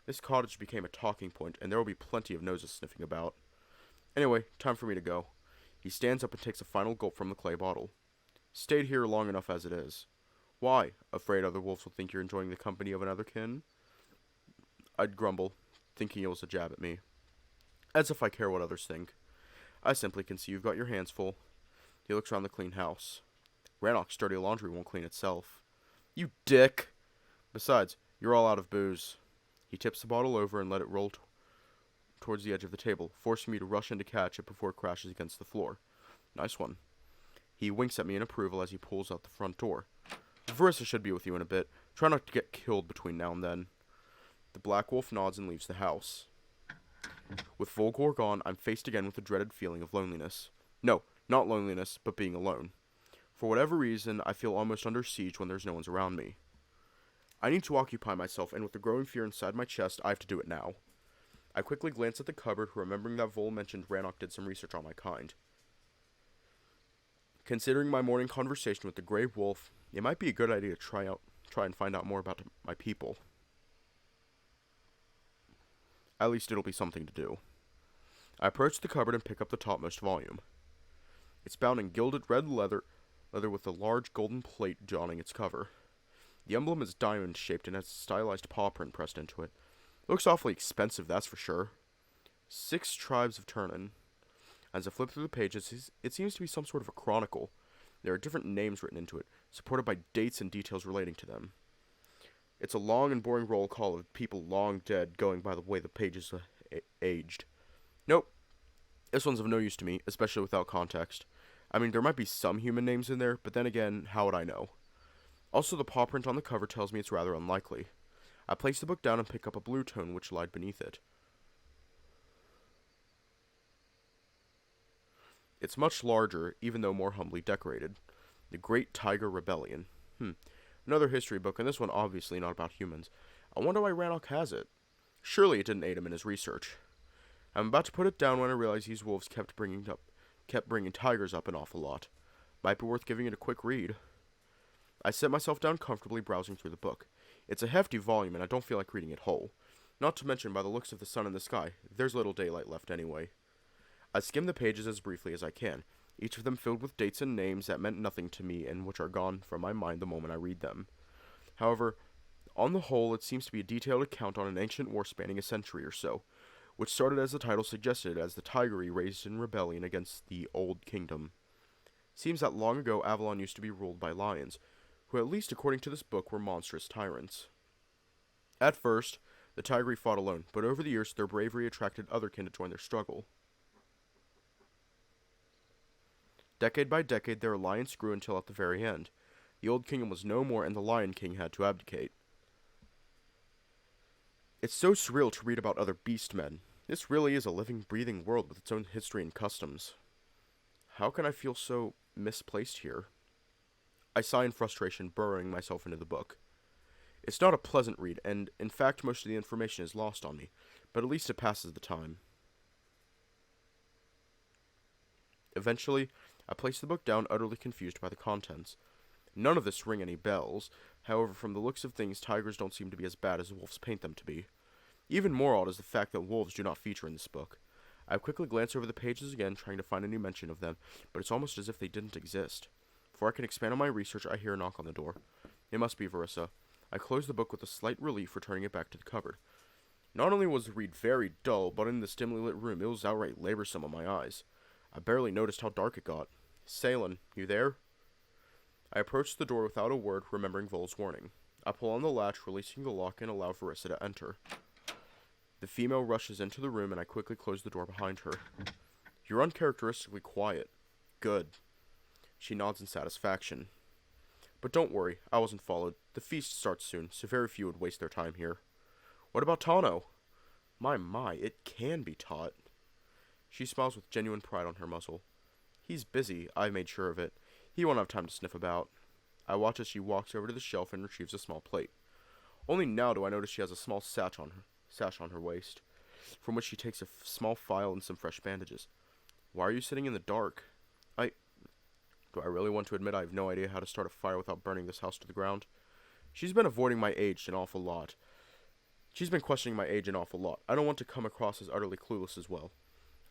This cottage became a talking point, and there will be plenty of noses sniffing about. Anyway, time for me to go. He stands up and takes a final gulp from the clay bottle. Stayed here long enough as it is. Why? Afraid other wolves will think you're enjoying the company of another kin? I'd grumble, thinking it was a jab at me. As if I care what others think. I simply can see you've got your hands full. He looks around the clean house. Rannoch's dirty laundry won't clean itself. You dick! Besides, you're all out of booze. He tips the bottle over and let it roll towards the edge of the table, forcing me to rush in to catch it before it crashes against the floor. Nice one. He winks at me in approval as he pulls out the front door. Verissa should be with you in a bit. Try not to get killed between now and then. The black wolf nods and leaves the house. With Vulgore gone, I'm faced again with the dreaded feeling of loneliness. No, not loneliness, but being alone. For whatever reason, I feel almost under siege when there's no one around me. I need to occupy myself, and with the growing fear inside my chest, I have to do it now. I quickly glance at the cupboard, remembering that Vol mentioned Rannoch did some research on my kind. Considering my morning conversation with the Grey Wolf, it might be a good idea to try and find out more about my people. At least it'll be something to do. I approach the cupboard and pick up the topmost volume. It's bound in gilded red leather with a large golden plate dotting its cover. The emblem is diamond-shaped and has a stylized paw print pressed into it. Looks awfully expensive, that's for sure. 6 Tribes of Turnin. As I flip through the pages, it seems to be some sort of a chronicle. There are different names written into it, supported by dates and details relating to them. It's a long and boring roll call of people long dead, going by the way the pages aged. Nope. This one's of no use to me, especially without context. I mean, there might be some human names in there, but then again, how would I know? Also, the paw print on the cover tells me it's rather unlikely. I place the book down and pick up a blue tome which lied beneath it. It's much larger, even though more humbly decorated. The Great Tiger Rebellion. Another history book, and this one obviously not about humans. I wonder why Rannoch has it. Surely it didn't aid him in his research. I'm about to put it down when I realize these wolves kept bringing tigers up an awful lot. Might be worth giving it a quick read. I set myself down comfortably, browsing through the book. It's a hefty volume, and I don't feel like reading it whole. Not to mention, by the looks of the sun in the sky, there's little daylight left anyway. I skim the pages as briefly as I can, each of them filled with dates and names that meant nothing to me and which are gone from my mind the moment I read them. However, on the whole, it seems to be a detailed account on an ancient war spanning a century or so, which started, as the title suggested, as the Tigeri raised in rebellion against the Old Kingdom. Seems that long ago Avalon used to be ruled by lions, who at least according to this book were monstrous tyrants. At first, the Tigeri fought alone, but over the years their bravery attracted other kin to join their struggle. Decade by decade, their alliance grew until at the very end, the Old Kingdom was no more and the Lion King had to abdicate. It's so surreal to read about other beast men. This really is a living, breathing world with its own history and customs. How can I feel so misplaced here? I sigh in frustration, burrowing myself into the book. It's not a pleasant read, and in fact most of the information is lost on me, but at least it passes the time. Eventually, I place the book down, utterly confused by the contents. None of this ring any bells. However, from the looks of things, tigers don't seem to be as bad as wolves paint them to be. Even more odd is the fact that wolves do not feature in this book. I quickly glance over the pages again, trying to find a new mention of them, but it's almost as if they didn't exist. Before I can expand on my research, I hear a knock on the door. It must be Verissa. I close the book with a slight relief, returning it back to the cupboard. Not only was the read very dull, but in this dimly lit room, it was outright laborsome on my eyes. I barely noticed how dark it got. Salin, you there? I approached the door without a word, remembering Vol's warning. I pull on the latch, releasing the lock, and allow Verissa to enter. The female rushes into the room, and I quickly close the door behind her. You're uncharacteristically quiet. Good. She nods in satisfaction. But don't worry, I wasn't followed. The feast starts soon, so very few would waste their time here. What about Tano? My, it can be taught. She smiles with genuine pride on her muzzle. He's busy, I made sure of it. He won't have time to sniff about. I watch as she walks over to the shelf and retrieves a small plate. Only now do I notice she has a small sash on her waist, from which she takes a small file and some fresh bandages. Why are you sitting in the dark? Do I really want to admit I have no idea how to start a fire without burning this house to the ground? She's been avoiding my age an awful lot. She's been questioning my age an awful lot. I don't want to come across as utterly clueless as well.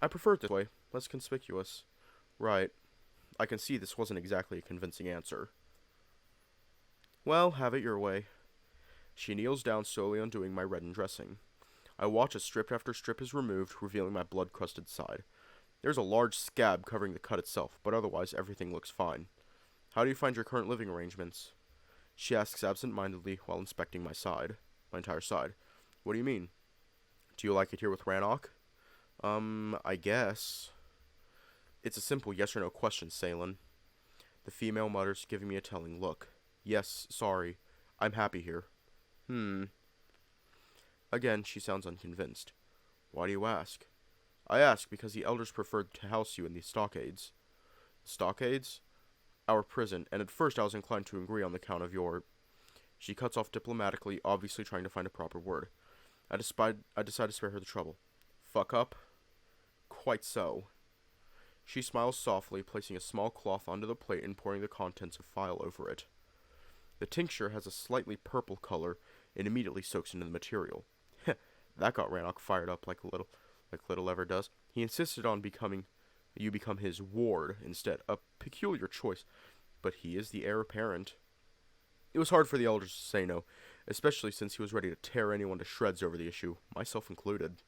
I prefer it this way, less conspicuous. Right. I can see this wasn't exactly a convincing answer. Well, have it your way. She kneels down, slowly undoing my reddened dressing. I watch as strip after strip is removed, revealing my blood-crusted side. There's a large scab covering the cut itself, but otherwise everything looks fine. How do you find your current living arrangements? She asks absent-mindedly while inspecting my entire side. What do you mean? Do you like it here with Rannoch? I guess. It's a simple yes or no question, Salin. The female mutters, giving me a telling look. Yes, sorry. I'm happy here. Hmm. Again, she sounds unconvinced. Why do you ask? I ask because the elders preferred to house you in the stockades. Stockades? Our prison, and at first I was inclined to agree on the count of your... She cuts off diplomatically, obviously trying to find a proper word. I decide to spare her the trouble. Fuck up? Quite so. She smiles softly, placing a small cloth onto the plate and pouring the contents of file over it. The tincture has a slightly purple color and immediately soaks into the material. That got Rannoch fired up like little ever does. He insisted on you become his ward instead, a peculiar choice, but he is the heir apparent. It was hard for the elders to say no, especially since he was ready to tear anyone to shreds over the issue, myself included.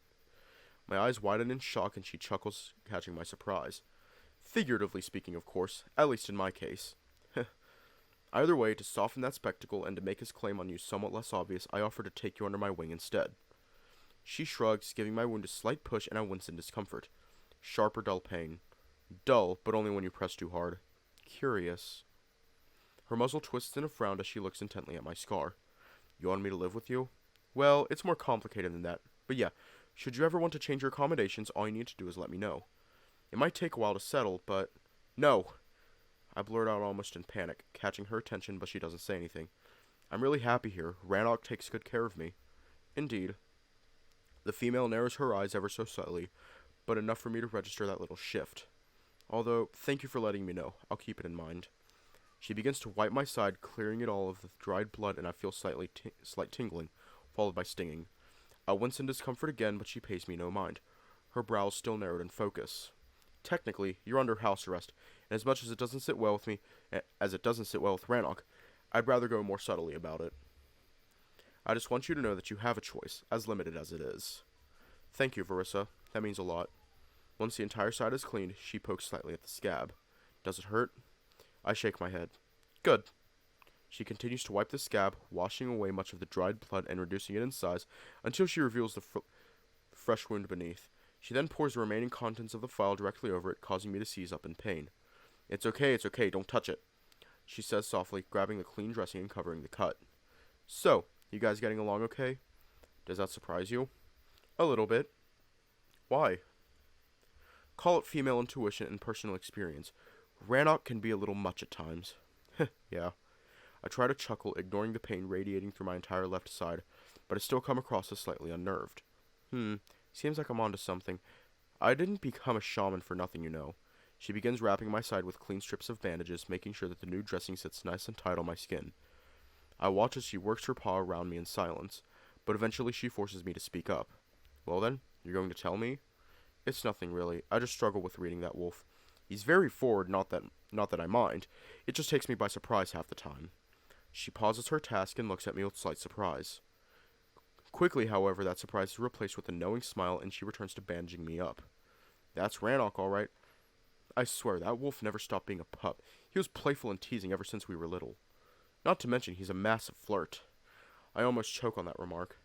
My eyes widen in shock and she chuckles, catching my surprise. Figuratively speaking, of course, at least in my case. Either way, to soften that spectacle and to make his claim on you somewhat less obvious, I offer to take you under my wing instead. She shrugs, giving my wound a slight push, and I wince in discomfort. Sharp or dull pain. Dull, but only when you press too hard. Curious. Her muzzle twists in a frown as she looks intently at my scar. You want me to live with you? Well, it's more complicated than that. But yeah, should you ever want to change your accommodations, all you need to do is let me know. It might take a while to settle, but... No! I blurt out almost in panic, catching her attention, but she doesn't say anything. I'm really happy here. Rannoch takes good care of me. Indeed. The female narrows her eyes ever so slightly, but enough for me to register that little shift. Although, thank you for letting me know. I'll keep it in mind. She begins to wipe my side, clearing it all of the dried blood, and I feel slight tingling, followed by stinging. I wince in discomfort again, but she pays me no mind. Her brow is still narrowed in focus. Technically, you're under house arrest, and as much as it doesn't sit well with me, as it doesn't sit well with Rannoch, I'd rather go more subtly about it. I just want you to know that you have a choice, as limited as it is. Thank you, Verissa. That means a lot. Once the entire side is cleaned, she pokes slightly at the scab. Does it hurt? I shake my head. Good. She continues to wipe the scab, washing away much of the dried blood and reducing it in size until she reveals the fresh wound beneath. She then pours the remaining contents of the file directly over it, causing me to seize up in pain. It's okay, don't touch it, she says softly, grabbing the clean dressing and covering the cut. So, you guys getting along okay? Does that surprise you? A little bit. Why? Call it female intuition and personal experience. Rannoch can be a little much at times. Yeah. I try to chuckle, ignoring the pain radiating through my entire left side, but I still come across as slightly unnerved. Seems like I'm onto something. I didn't become a shaman for nothing, you know. She begins wrapping my side with clean strips of bandages, making sure that the new dressing sits nice and tight on my skin. I watch as she works her paw around me in silence, but eventually she forces me to speak up. Well then, you're going to tell me? It's nothing really. I just struggle with reading that wolf. He's very forward, not that I mind. It just takes me by surprise half the time. She pauses her task and looks at me with slight surprise. Quickly, however, that surprise is replaced with a knowing smile, and she returns to bandaging me up. That's Rannoch, all right. I swear, that wolf never stopped being a pup. He was playful and teasing ever since we were little. Not to mention, he's a massive flirt. I almost choke on that remark.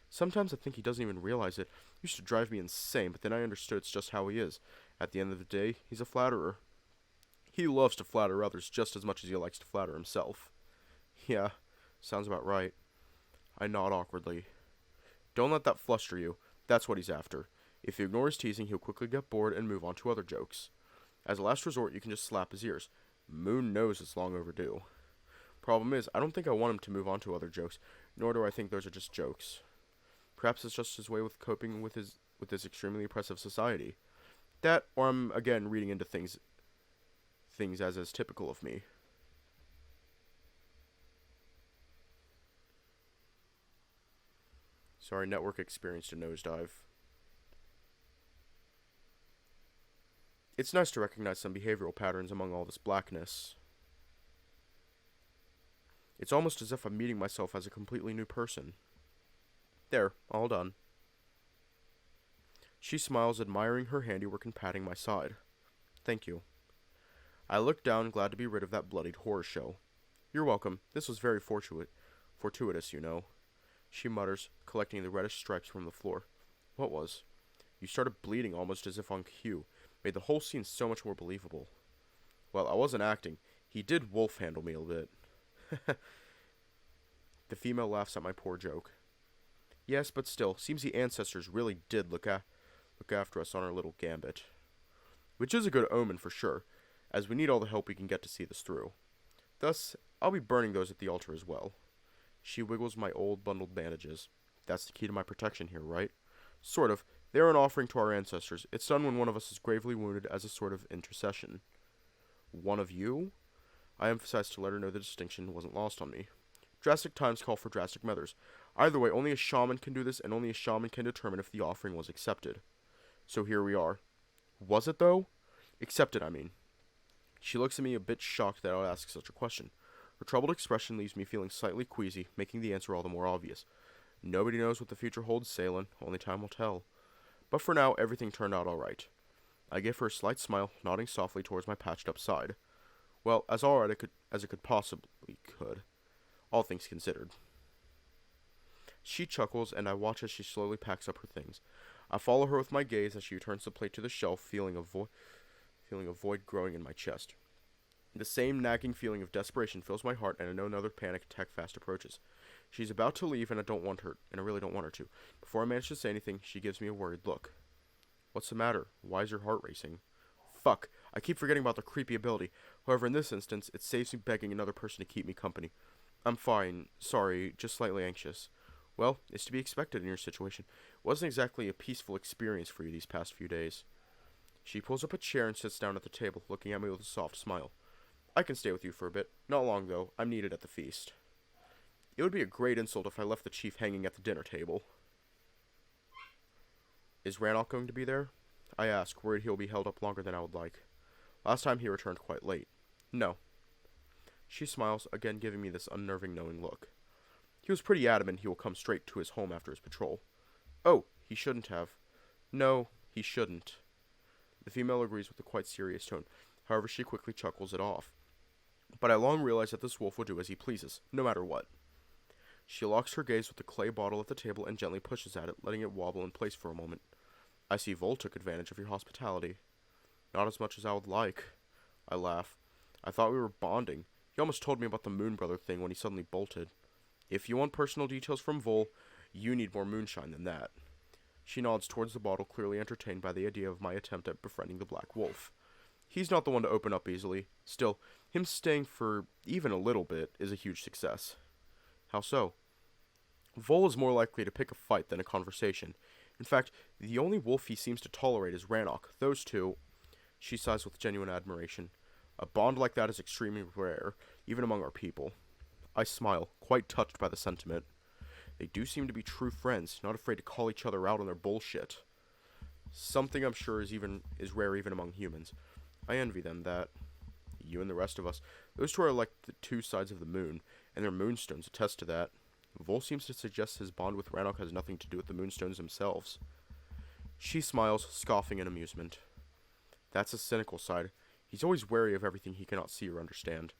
Sometimes I think he doesn't even realize it. It used to drive me insane, but then I understood it's just how he is. At the end of the day, he's a flatterer. He loves to flatter others just as much as he likes to flatter himself. Yeah, sounds about right. I nod awkwardly. Don't let that fluster you. That's what he's after. If you ignore his teasing, he'll quickly get bored and move on to other jokes. As a last resort, you can just slap his ears. Moon knows it's long overdue. Problem is, I don't think I want him to move on to other jokes, nor do I think those are just jokes. Perhaps it's just his way of coping with his extremely oppressive society. That, or I'm again reading into things as is typical of me. Sorry, network experienced a nosedive. It's nice to recognize some behavioral patterns among all this blackness. It's almost as if I'm meeting myself as a completely new person. There, all done. She smiles, admiring her handiwork and patting my side. Thank you. I look down, glad to be rid of that bloodied horror show. You're welcome. This was very fortuitous, you know. She mutters, collecting the reddish stripes from the floor. What was? You started bleeding almost as if on cue. Made the whole scene so much more believable. Well, I wasn't acting. He did wolf handle me a bit. The female laughs at my poor joke. Yes, but still, seems the ancestors really did look after us on our little gambit. Which is a good omen for sure, as we need all the help we can get to see this through. Thus, I'll be burning those at the altar as well. She wiggles my old bundled bandages. That's the key to my protection here, right? Sort of. They're an offering to our ancestors. It's done when one of us is gravely wounded as a sort of intercession. One of you? I emphasized to let her know the distinction wasn't lost on me. Drastic times call for drastic measures. Either way, only a shaman can do this, and only a shaman can determine if the offering was accepted. So here we are. Was it, though? Accepted, I mean. She looks at me a bit shocked that I would ask such a question. Her troubled expression leaves me feeling slightly queasy, making the answer all the more obvious. Nobody knows what the future holds, Salem. Only time will tell. But for now, everything turned out all right. I gave her a slight smile, nodding softly towards my patched-up side. Well, as all right as it could possibly could, all things considered. She chuckles, and I watch as she slowly packs up her things. I follow her with my gaze as she returns the plate to the shelf, feeling a void growing in my chest. The same nagging feeling of desperation fills my heart, and I know another panic attack fast approaches. She's about to leave, and I really don't want her to. Before I manage to say anything, she gives me a worried look. What's the matter? Why is your heart racing? Fuck, I keep forgetting about the creepy ability. However, in this instance, it saves me begging another person to keep me company. I'm fine. Sorry, just slightly anxious. Well, it's to be expected in your situation. It wasn't exactly a peaceful experience for you these past few days. She pulls up a chair and sits down at the table, looking at me with a soft smile. I can stay with you for a bit. Not long, though. I'm needed at the feast. It would be a great insult if I left the chief hanging at the dinner table. Is Rannoch going to be there? I ask, worried he'll be held up longer than I would like. Last time he returned quite late. No. She smiles, again giving me this unnerving knowing look. He was pretty adamant he will come straight to his home after his patrol. Oh, he shouldn't have. No, he shouldn't. The female agrees with a quite serious tone. However, she quickly chuckles it off. But I long realized that this wolf will do as he pleases, no matter what. She locks her gaze with the clay bottle at the table and gently pushes at it, letting it wobble in place for a moment. I see Vol took advantage of your hospitality. Not as much as I would like. I laugh. I thought we were bonding. He almost told me about the Moon Brother thing when he suddenly bolted. If you want personal details from Vol, you need more moonshine than that. She nods towards the bottle, clearly entertained by the idea of my attempt at befriending the Black Wolf. He's not the one to open up easily. Still, him staying for even a little bit is a huge success. How so? Vol is more likely to pick a fight than a conversation. In fact, the only wolf he seems to tolerate is Rannoch. Those two, she sighs with genuine admiration. A bond like that is extremely rare, even among our people. I smile, quite touched by the sentiment. They do seem to be true friends, not afraid to call each other out on their bullshit. Something I'm sure is rare even among humans. I envy them that. You and the rest of us. Those two are like the two sides of the moon, and their moonstones attest to that. Vol seems to suggest his bond with Rannoch has nothing to do with the moonstones themselves. She smiles, scoffing in amusement. That's a cynical side. He's always wary of everything he cannot see or understand.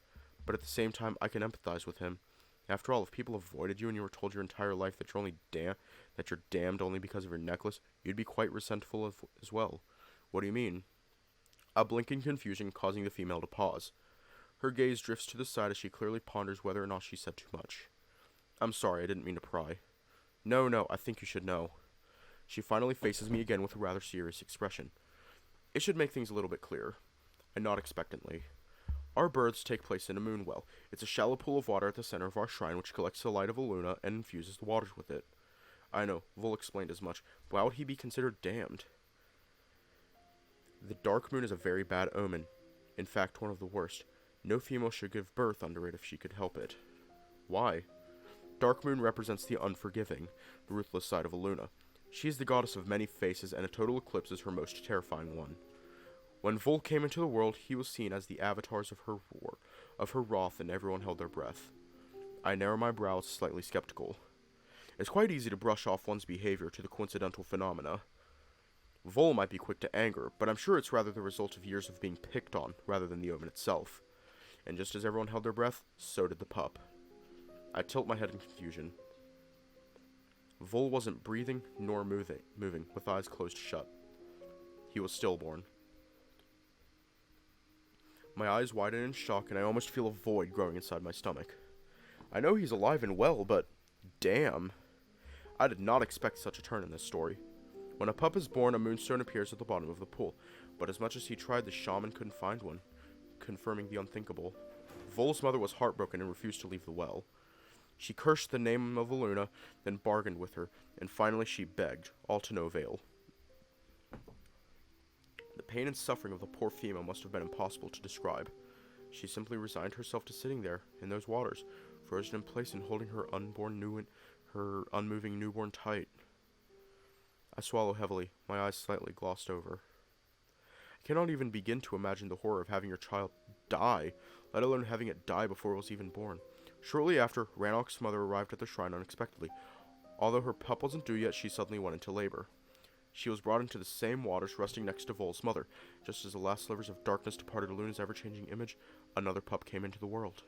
But at the same time, I can empathize with him. After all, if people avoided you and you were told your entire life that you're damned only because of your necklace, you'd be quite resentful as well. What do you mean? A blink in confusion, causing the female to pause. Her gaze drifts to the side as she clearly ponders whether or not she said too much. I'm sorry, I didn't mean to pry. No, I think you should know. She finally faces me again with a rather serious expression. It should make things a little bit clearer. I nod expectantly. Our births take place in a moon well. It's a shallow pool of water at the center of our shrine which collects the light of a luna and infuses the waters with it. I know, Vol explained as much, but why would he be considered damned? The dark moon is a very bad omen. In fact, one of the worst. No female should give birth under it if she could help it. Why? Dark moon represents the unforgiving, the ruthless side of Aluna. She is the goddess of many faces, and a total eclipse is her most terrifying one. When Vol came into the world, he was seen as the avatars of her wrath, and everyone held their breath. I narrow my brows, slightly skeptical. It's quite easy to brush off one's behavior to the coincidental phenomena. Vol might be quick to anger, but I'm sure it's rather the result of years of being picked on, rather than the omen itself. And just as everyone held their breath, so did the pup. I tilt my head in confusion. Vol wasn't breathing, nor moving, with eyes closed shut. He was stillborn. My eyes widen in shock, and I almost feel a void growing inside my stomach. I know he's alive and well, but damn. I did not expect such a turn in this story. When a pup is born, a moonstone appears at the bottom of the pool, but as much as he tried, the shaman couldn't find one, confirming the unthinkable. Vol's mother was heartbroken and refused to leave the well. She cursed the name of Aluna, then bargained with her, and finally she begged, all to no avail. The pain and suffering of the poor female must have been impossible to describe. She simply resigned herself to sitting there, in those waters, frozen in place and holding her unmoving newborn tight. I swallow heavily, my eyes slightly glossed over. I cannot even begin to imagine the horror of having your child die, let alone having it die before it was even born. Shortly after, Rannoch's mother arrived at the shrine unexpectedly. Although her pup wasn't due yet, she suddenly went into labor. She was brought into the same waters, resting next to Vol's mother. Just as the last slivers of darkness departed Luna's ever-changing image, another pup came into the world.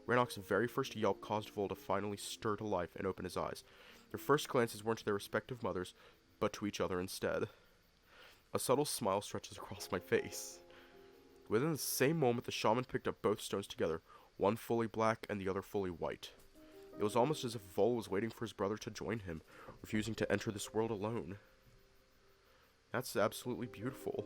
Rannoch's very first yelp caused Vol to finally stir to life and open his eyes. Their first glances weren't to their respective mothers, but to each other instead. A subtle smile stretches across my face. Within the same moment, the shaman picked up both stones together, one fully black and the other fully white. It was almost as if Vol was waiting for his brother to join him, refusing to enter this world alone. That's absolutely beautiful.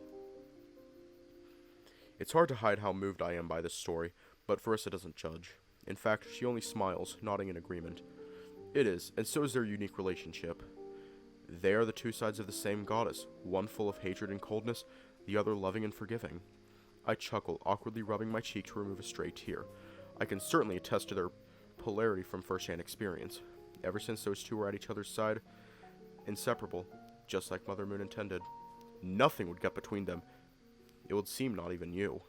It's hard to hide how moved I am by this story, but Verissa doesn't judge. In fact, she only smiles, nodding in agreement. It is, and so is their unique relationship. They are the two sides of the same goddess, one full of hatred and coldness, the other loving and forgiving. I chuckle, awkwardly rubbing my cheek to remove a stray tear. I can certainly attest to their polarity from first-hand experience. Ever since those two were at each other's side, inseparable, just like Mother Moon intended. Nothing would get between them. It would seem not even you.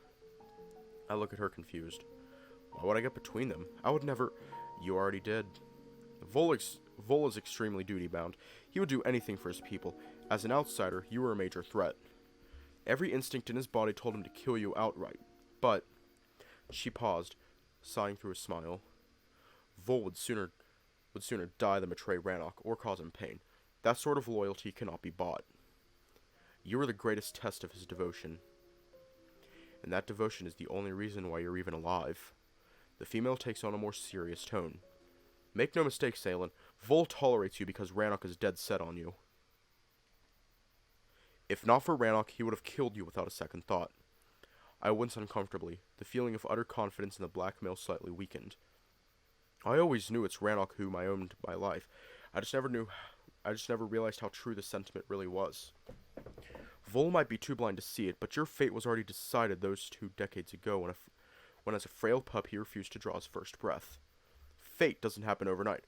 I look at her confused. Why would I get between them? I would never... You already did. Vol is extremely duty-bound. He would do anything for his people. As an outsider, you were a major threat. Every instinct in his body told him to kill you outright. But... She paused, sighing through a smile. Vol would sooner die than betray Rannoch or cause him pain. That sort of loyalty cannot be bought. You are the greatest test of his devotion. And that devotion is the only reason why you're even alive. The female takes on a more serious tone. Make no mistake, Salen, Vol tolerates you because Rannoch is dead set on you. If not for Rannoch, he would have killed you without a second thought. I wince uncomfortably, the feeling of utter confidence in the black male slightly weakened. I always knew it's Rannoch whom I owned my life. I just never realized how true the sentiment really was. Vol might be too blind to see it, but your fate was already decided those 2 decades ago when as a frail pup he refused to draw his first breath. Fate doesn't happen overnight.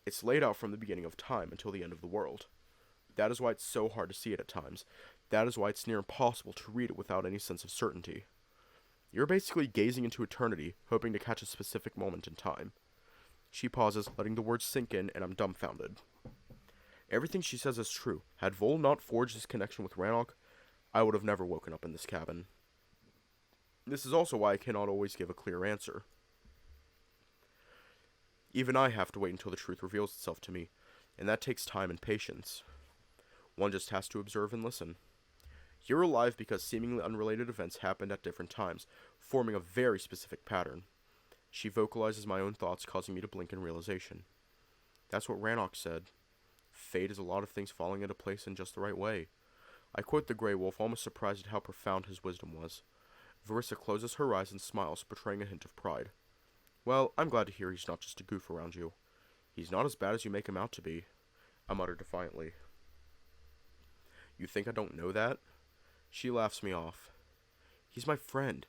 It's laid out from the beginning of time until the end of the world. That is why it's so hard to see it at times. That is why it's near impossible to read it without any sense of certainty. You're basically gazing into eternity, hoping to catch a specific moment in time. She pauses, letting the words sink in, and I'm dumbfounded. Everything she says is true. Had Vol not forged his connection with Rannoch, I would have never woken up in this cabin. This is also why I cannot always give a clear answer. Even I have to wait until the truth reveals itself to me, and that takes time and patience. One just has to observe and listen. You're alive because seemingly unrelated events happened at different times, forming a very specific pattern. She vocalizes my own thoughts, causing me to blink in realization. That's what Rannoch said. Fate is a lot of things falling into place in just the right way. I quote the Grey Wolf, almost surprised at how profound his wisdom was. Verissa closes her eyes and smiles, betraying a hint of pride. Well, I'm glad to hear he's not just a goof around you. He's not as bad as you make him out to be, I mutter defiantly. You think I don't know that? She laughs me off. He's my friend.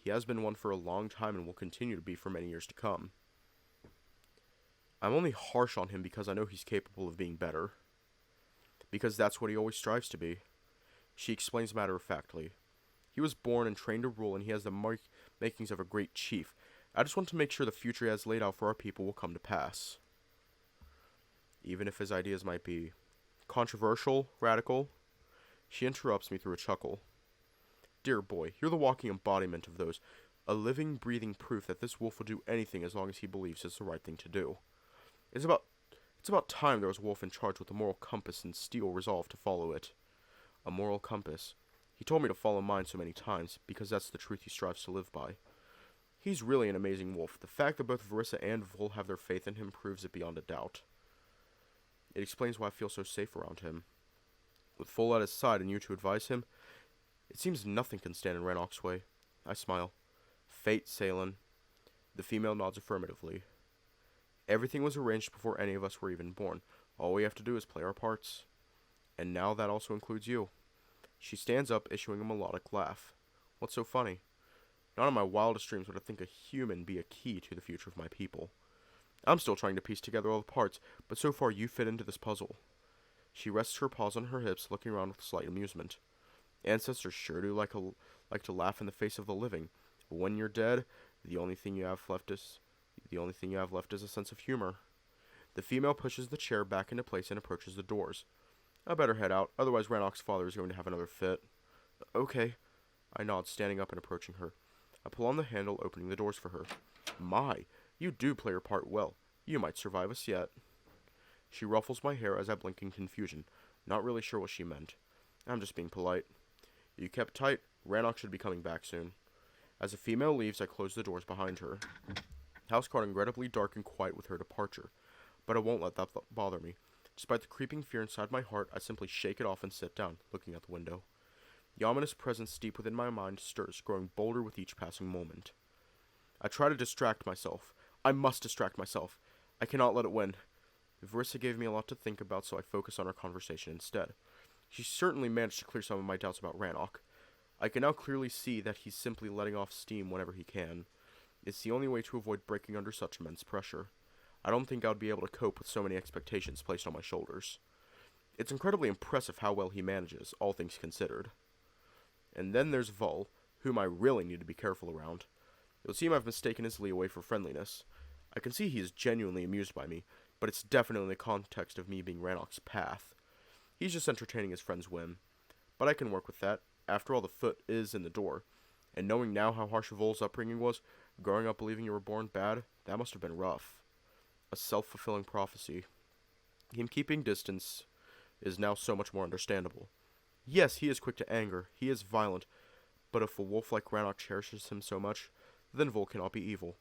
He has been one for a long time and will continue to be for many years to come. I'm only harsh on him because I know he's capable of being better. Because that's what he always strives to be. She explains matter-of-factly. He was born and trained to rule, and he has the makings of a great chief. I just want to make sure the future he has laid out for our people will come to pass. Even if his ideas might be controversial, radical. She interrupts me through a chuckle. Dear boy, you're the walking embodiment of those. A living, breathing proof that this wolf will do anything as long as he believes it's the right thing to do. It's about time there was a wolf in charge with a moral compass and steel resolve to follow it. A moral compass. He told me to follow mine so many times, because that's the truth he strives to live by. He's really an amazing wolf. The fact that both Verissa and Vol have their faith in him proves it beyond a doubt. It explains why I feel so safe around him. With Vol at his side and you to advise him, it seems nothing can stand in Rannoch's way. I smile. Fate, Salen. The female nods affirmatively. Everything was arranged before any of us were even born. All we have to do is play our parts. And now that also includes you. She stands up, issuing a melodic laugh. What's so funny? Not in my wildest dreams would I think a human be a key to the future of my people. I'm still trying to piece together all the parts, but so far you fit into this puzzle. She rests her paws on her hips, looking around with slight amusement. Ancestors sure do like to laugh in the face of the living. But when you're dead, the only thing you have left is a sense of humor. The female pushes the chair back into place and approaches the doors. I better head out, otherwise Rannoch's father is going to have another fit. Okay. I nod, standing up and approaching her. I pull on the handle, opening the doors for her. My, you do play your part well. You might survive us yet. She ruffles my hair as I blink in confusion, not really sure what she meant. I'm just being polite. You kept tight. Rannoch should be coming back soon. As the female leaves, I close the doors behind her. House got incredibly dark and quiet with her departure, but I won't let that bother me. Despite the creeping fear inside my heart, I simply shake it off and sit down, looking out the window. The ominous presence deep within my mind stirs, growing bolder with each passing moment. I try to distract myself. I must distract myself. I cannot let it win. Verissa gave me a lot to think about, so I focus on our conversation instead. She certainly managed to clear some of my doubts about Rannoch. I can now clearly see that he's simply letting off steam whenever he can. It's the only way to avoid breaking under such immense pressure. I don't think I would be able to cope with so many expectations placed on my shoulders. It's incredibly impressive how well he manages, all things considered. And then there's Vol, whom I really need to be careful around. It would seem I've mistaken his leeway for friendliness. I can see he is genuinely amused by me, but it's definitely in the context of me being Rannoch's path. He's just entertaining his friend's whim. But I can work with that. After all, the foot is in the door. And knowing now how harsh Vol's upbringing was, growing up believing you were born bad, that must have been rough. A self-fulfilling prophecy. Him keeping distance is now so much more understandable. Yes, he is quick to anger, he is violent, but if a wolf like Rannoch cherishes him so much, then Vol cannot be evil.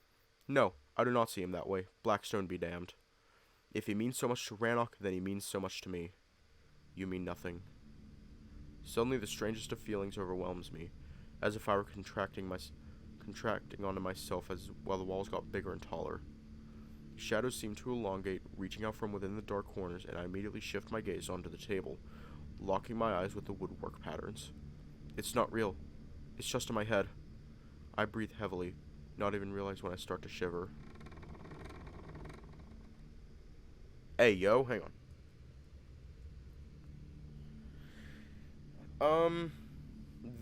No, I do not see him that way. Blackstone be damned. If he means so much to Rannoch, then he means so much to me. You mean nothing. Suddenly the strangest of feelings overwhelms me, as if I were contracting onto myself as while the walls got bigger and taller. Shadows seem to elongate, reaching out from within the dark corners, and I immediately shift my gaze onto the table, locking my eyes with the woodwork patterns. It's not real. It's just in my head. I breathe heavily, not even realize when I start to shiver. Hey, yo, hang on.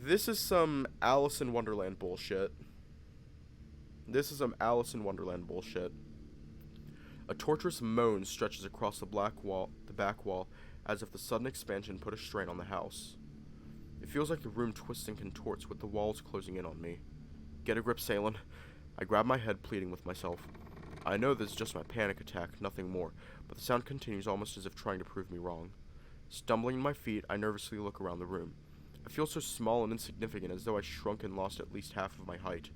This is some Alice in Wonderland bullshit. A torturous moan stretches across the back wall, as if the sudden expansion put a strain on the house. It feels like the room twists and contorts with the walls closing in on me. Get a grip, Salen. I grab my head, pleading with myself. I know this is just my panic attack, nothing more, but the sound continues almost as if trying to prove me wrong. Stumbling to my feet, I nervously look around the room. I feel so small and insignificant, as though I shrunk and lost at least half of my height.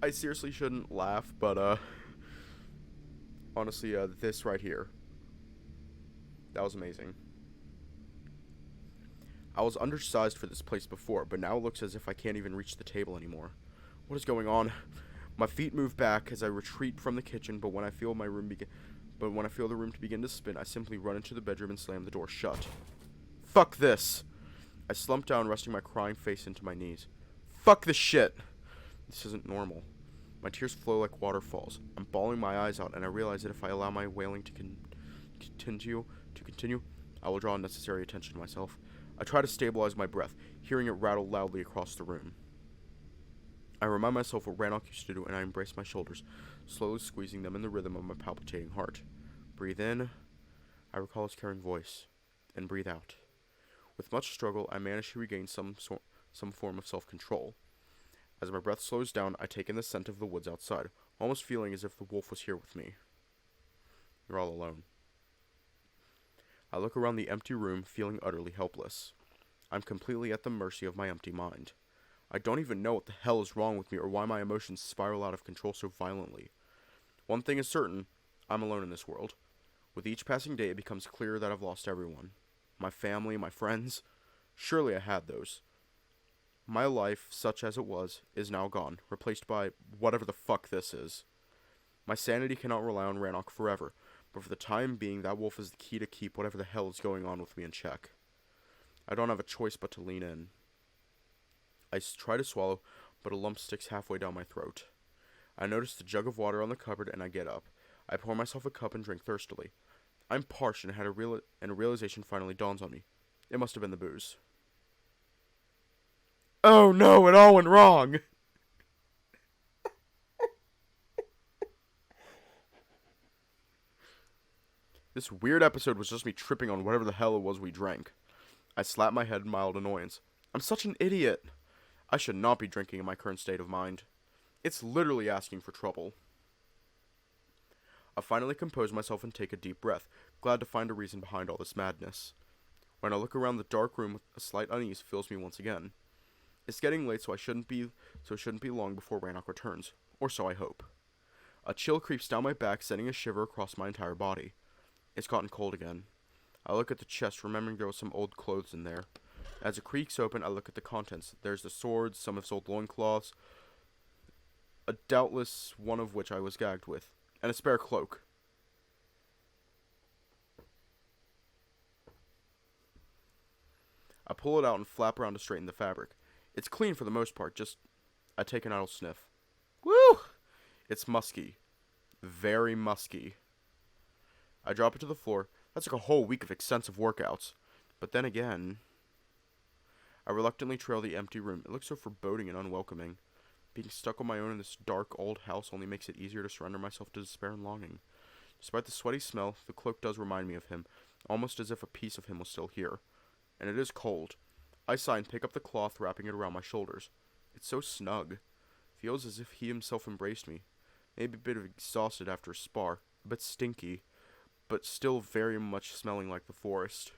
I seriously shouldn't laugh, but, honestly, this right here. That was amazing. I was undersized for this place before, but now it looks as if I can't even reach the table anymore. What is going on? My feet move back as I retreat from the kitchen, but when I feel the room to begin to spin, I simply run into the bedroom and slam the door shut. Fuck this! I slump down, resting my crying face into my knees. Fuck this shit! This isn't normal. My tears flow like waterfalls. I'm bawling my eyes out, and I realize that if I allow my wailing to continue, I will draw unnecessary attention to myself. I try to stabilize my breath, hearing it rattle loudly across the room. I remind myself what Rannoch used to do, and I embrace my shoulders, slowly squeezing them in the rhythm of my palpitating heart. Breathe in. I recall his caring voice. And breathe out. With much struggle, I manage to regain some form of self-control. As my breath slows down, I take in the scent of the woods outside, almost feeling as if the wolf was here with me. You're all alone. I look around the empty room, feeling utterly helpless. I'm completely at the mercy of my empty mind. I don't even know what the hell is wrong with me or why my emotions spiral out of control so violently. One thing is certain, I'm alone in this world. With each passing day, it becomes clearer that I've lost everyone. My family, my friends. Surely I had those. My life, such as it was, is now gone, replaced by whatever the fuck this is. My sanity cannot rely on Rannoch forever, but for the time being, that wolf is the key to keep whatever the hell is going on with me in check. I don't have a choice but to lean in. I try to swallow, but a lump sticks halfway down my throat. I notice the jug of water on the cupboard and I get up. I pour myself a cup and drink thirstily. I'm parched and a realization finally dawns on me. It must have been the booze. Oh no, it all went wrong! This weird episode was just me tripping on whatever the hell it was we drank. I slap my head in mild annoyance. I'm such an idiot. I should not be drinking in my current state of mind. It's literally asking for trouble. I finally compose myself and take a deep breath, glad to find a reason behind all this madness. When I look around the dark room, a slight unease fills me once again. It's getting late, so it shouldn't be long before Rannoch returns, or so I hope. A chill creeps down my back, sending a shiver across my entire body. It's gotten cold again. I look at the chest, remembering there was some old clothes in there. As it creaks open, I look at the contents. There's the swords, some of his old loincloths, a doubtless one of which I was gagged with, and a spare cloak. I pull it out and flap around to straighten the fabric. It's clean for the most part, I take an idle sniff. Woo! It's musky. Very musky. I drop it to the floor. That's like a whole week of extensive workouts. But then again, I reluctantly trail the empty room. It looks so foreboding and unwelcoming. Being stuck on my own in this dark old house only makes it easier to surrender myself to despair and longing. Despite the sweaty smell, the cloak does remind me of him, almost as if a piece of him was still here. And it is cold. I sigh and pick up the cloth, wrapping it around my shoulders. It's so snug. Feels as if he himself embraced me. Maybe a bit exhausted after a spar, a bit stinky, but still very much smelling like the forest.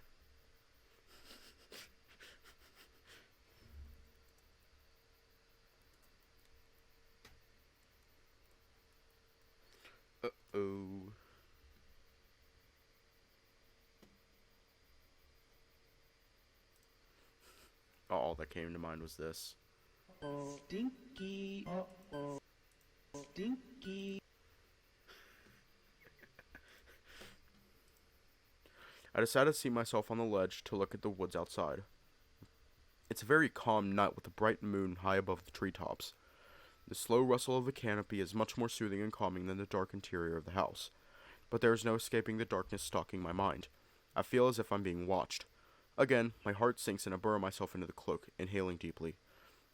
Uh-oh. All that came to mind was this. Stinky. Stinky. I decided to seat myself on the ledge to look at the woods outside. It's a very calm night with a bright moon high above the treetops. The slow rustle of the canopy is much more soothing and calming than the dark interior of the house. But there is no escaping the darkness stalking my mind. I feel as if I'm being watched. Again, my heart sinks and I burrow myself into the cloak, inhaling deeply.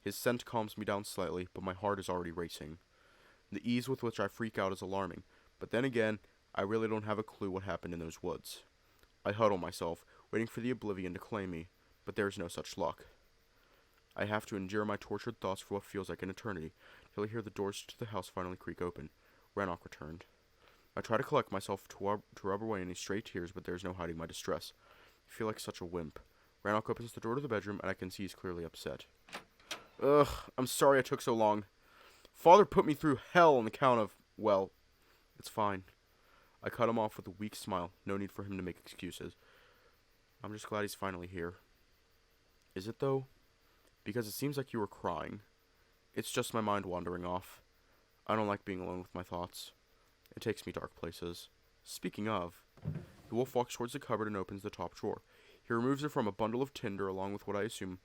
His scent calms me down slightly, but my heart is already racing. The ease with which I freak out is alarming, but then again, I really don't have a clue what happened in those woods. I huddle myself, waiting for the oblivion to claim me, but there is no such luck. I have to endure my tortured thoughts for what feels like an eternity, till I hear the doors to the house finally creak open. Rannoch returned. I try to collect myself to rub away any stray tears, but there is no hiding my distress. I feel like such a wimp. Rannoch opens the door to the bedroom, and I can see he's clearly upset. Ugh, I'm sorry I took so long. Father put me through hell on account of, well, it's fine. I cut him off with a weak smile. No need for him to make excuses. I'm just glad he's finally here. Is it, though? Because it seems like you were crying. It's just my mind wandering off. I don't like being alone with my thoughts. It takes me dark places. Speaking of, the wolf walks towards the cupboard and opens the top drawer. He removes it from a bundle of tinder along with what I assume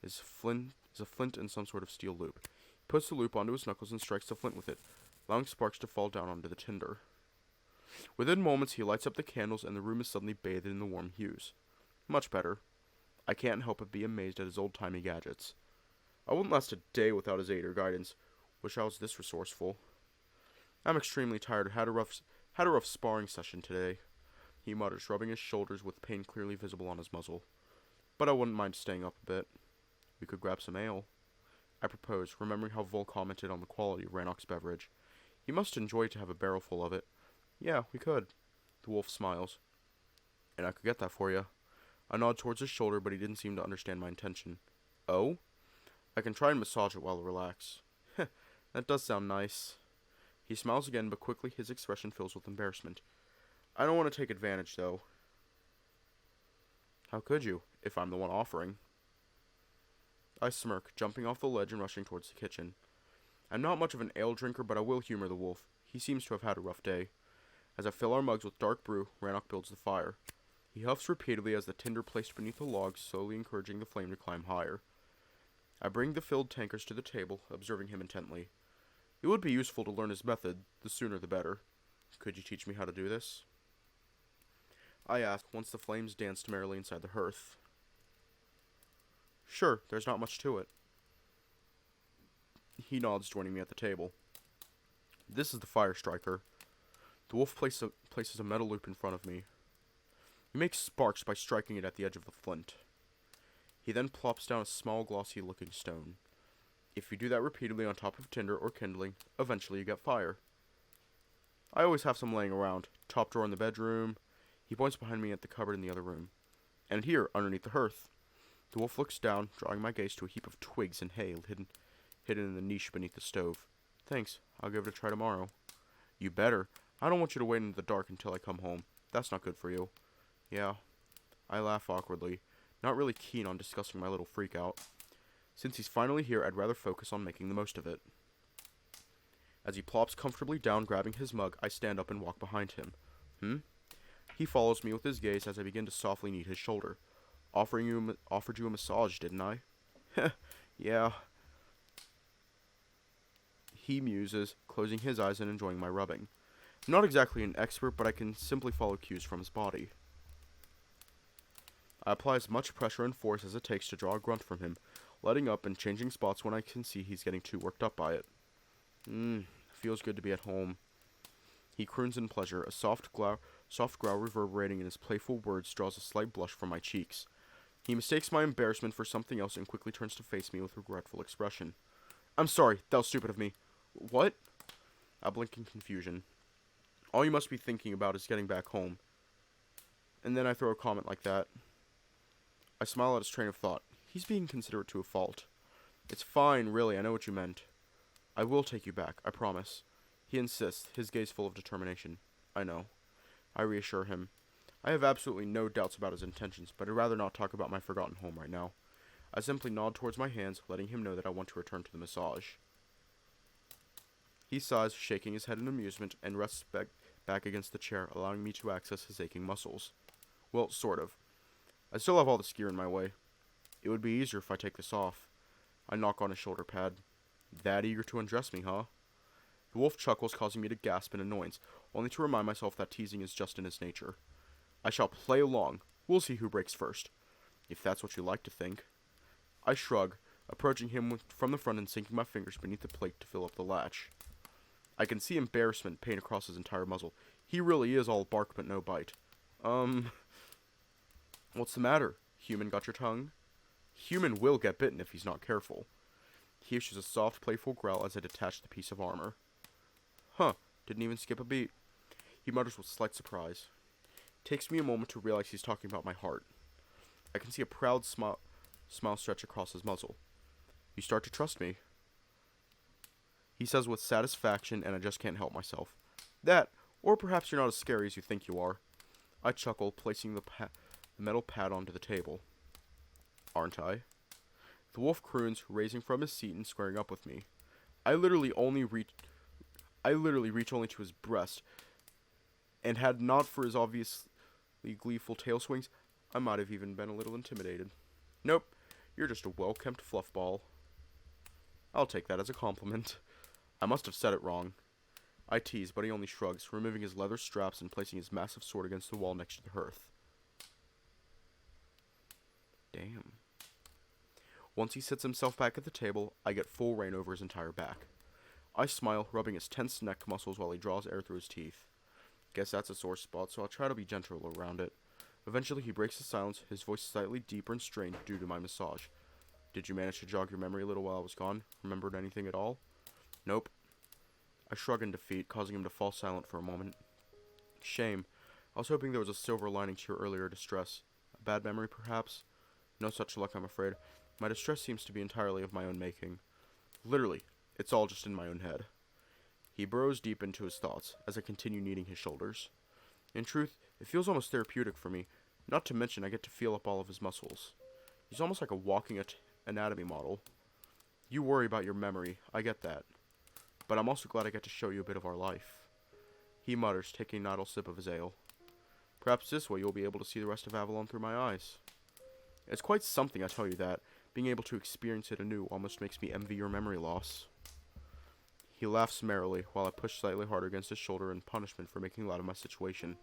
is a flint and some sort of steel loop. He puts the loop onto his knuckles and strikes the flint with it, allowing sparks to fall down onto the tinder. Within moments, he lights up the candles and the room is suddenly bathed in the warm hues. Much better. I can't help but be amazed at his old-timey gadgets. I wouldn't last a day without his aid or guidance. Wish I was this resourceful. I'm extremely tired. Had a rough sparring session today, he mutters, rubbing his shoulders with pain clearly visible on his muzzle. But I wouldn't mind staying up a bit. We could grab some ale. I propose, remembering how Vol commented on the quality of Rannoch's beverage. He must enjoy to have a barrel full of it. Yeah, we could. The wolf smiles. And I could get that for you. I nod towards his shoulder, but he didn't seem to understand my intention. Oh? I can try and massage it while I relax. Heh, that does sound nice. He smiles again, but quickly his expression fills with embarrassment. I don't want to take advantage, though. How could you, if I'm the one offering? I smirk, jumping off the ledge and rushing towards the kitchen. I'm not much of an ale drinker, but I will humor the wolf. He seems to have had a rough day. As I fill our mugs with dark brew, Rannoch builds the fire. He huffs repeatedly as the tinder placed beneath the logs, slowly encouraging the flame to climb higher. I bring the filled tankers to the table, observing him intently. It would be useful to learn his method, the sooner the better. Could you teach me how to do this? I ask, once the flames danced merrily inside the hearth. Sure, there's not much to it. He nods, joining me at the table. This is the fire striker. The wolf places a metal loop in front of me. He makes sparks by striking it at the edge of the flint. He then plops down a small, glossy-looking stone. If you do that repeatedly on top of tinder or kindling, eventually you get fire. I always have some laying around. Top drawer in the bedroom. He points behind me at the cupboard in the other room. And here, underneath the hearth. The wolf looks down, drawing my gaze to a heap of twigs and hay hidden in the niche beneath the stove. Thanks, I'll give it a try tomorrow. You better. I don't want you to wait in the dark until I come home. That's not good for you. Yeah. I laugh awkwardly, not really keen on discussing my little freak-out. Since he's finally here, I'd rather focus on making the most of it. As he plops comfortably down, grabbing his mug, I stand up and walk behind him. He follows me with his gaze as I begin to softly knead his shoulder. Offered you a massage, didn't I? Yeah. He muses, closing his eyes and enjoying my rubbing. I'm not exactly an expert, but I can simply follow cues from his body. I apply as much pressure and force as it takes to draw a grunt from him, letting up and changing spots when I can see he's getting too worked up by it. Feels good to be at home. He croons in pleasure, a soft growl reverberating in his playful words draws a slight blush from my cheeks. He mistakes my embarrassment for something else and quickly turns to face me with a regretful expression. I'm sorry, that was stupid of me. What? I blink in confusion. All you must be thinking about is getting back home. And then I throw a comment like that. I smile at his train of thought. He's being considerate to a fault. It's fine, really, I know what you meant. I will take you back, I promise. He insists, his gaze full of determination. I know. I reassure him. I have absolutely no doubts about his intentions, but I'd rather not talk about my forgotten home right now. I simply nod towards my hands, letting him know that I want to return to the massage. He sighs, shaking his head in amusement, and rests back against the chair, allowing me to access his aching muscles. Well, sort of. I still have all this gear in my way. It would be easier if I take this off. I knock on his shoulder pad. That eager to undress me, huh? The wolf chuckles, causing me to gasp in annoyance, only to remind myself that teasing is just in his nature. I shall play along. We'll see who breaks first. If that's what you like to think. I shrug, approaching him from the front and sinking my fingers beneath the plate to fill up the latch. I can see embarrassment paint across his entire muzzle. He really is all bark but no bite. What's the matter? Human got your tongue? Human will get bitten if he's not careful. He issues a soft, playful growl as I detach the piece of armor. Huh, didn't even skip a beat. He mutters with slight surprise. Takes me a moment to realize he's talking about my heart. I can see a proud smile stretch across his muzzle. You start to trust me. He says with satisfaction, and I just can't help myself. That, or perhaps you're not as scary as you think you are. I chuckle, placing the metal pad onto the table. Aren't I? The wolf croons, raising from his seat and squaring up with me. I literally reach only to his breast, and had not for his obviously gleeful tail swings, I might have even been a little intimidated. Nope, you're just a well-kept fluff ball. I'll take that as a compliment. I must have said it wrong. I tease, but he only shrugs, removing his leather straps and placing his massive sword against the wall next to the hearth. Damn. Once he sits himself back at the table, I get full reign over his entire back. I smile, rubbing his tense neck muscles while he draws air through his teeth. Guess that's a sore spot, so I'll try to be gentle around it. Eventually, he breaks the silence, his voice slightly deeper and strained due to my massage. Did you manage to jog your memory a little while I was gone? Remembered anything at all? Nope. I shrug in defeat, causing him to fall silent for a moment. Shame. I was hoping there was a silver lining to your earlier distress. A bad memory, perhaps? No such luck, I'm afraid. My distress seems to be entirely of my own making. Literally, it's all just in my own head. He burrows deep into his thoughts as I continue kneading his shoulders. In truth, it feels almost therapeutic for me, not to mention I get to feel up all of his muscles. He's almost like a walking anatomy model. You worry about your memory, I get that. But I'm also glad I get to show you a bit of our life. He mutters, taking an idle sip of his ale. Perhaps this way you'll be able to see the rest of Avalon through my eyes. It's quite something, I tell you that. Being able to experience it anew almost makes me envy your memory loss. He laughs merrily, while I push slightly harder against his shoulder in punishment for making light of my situation.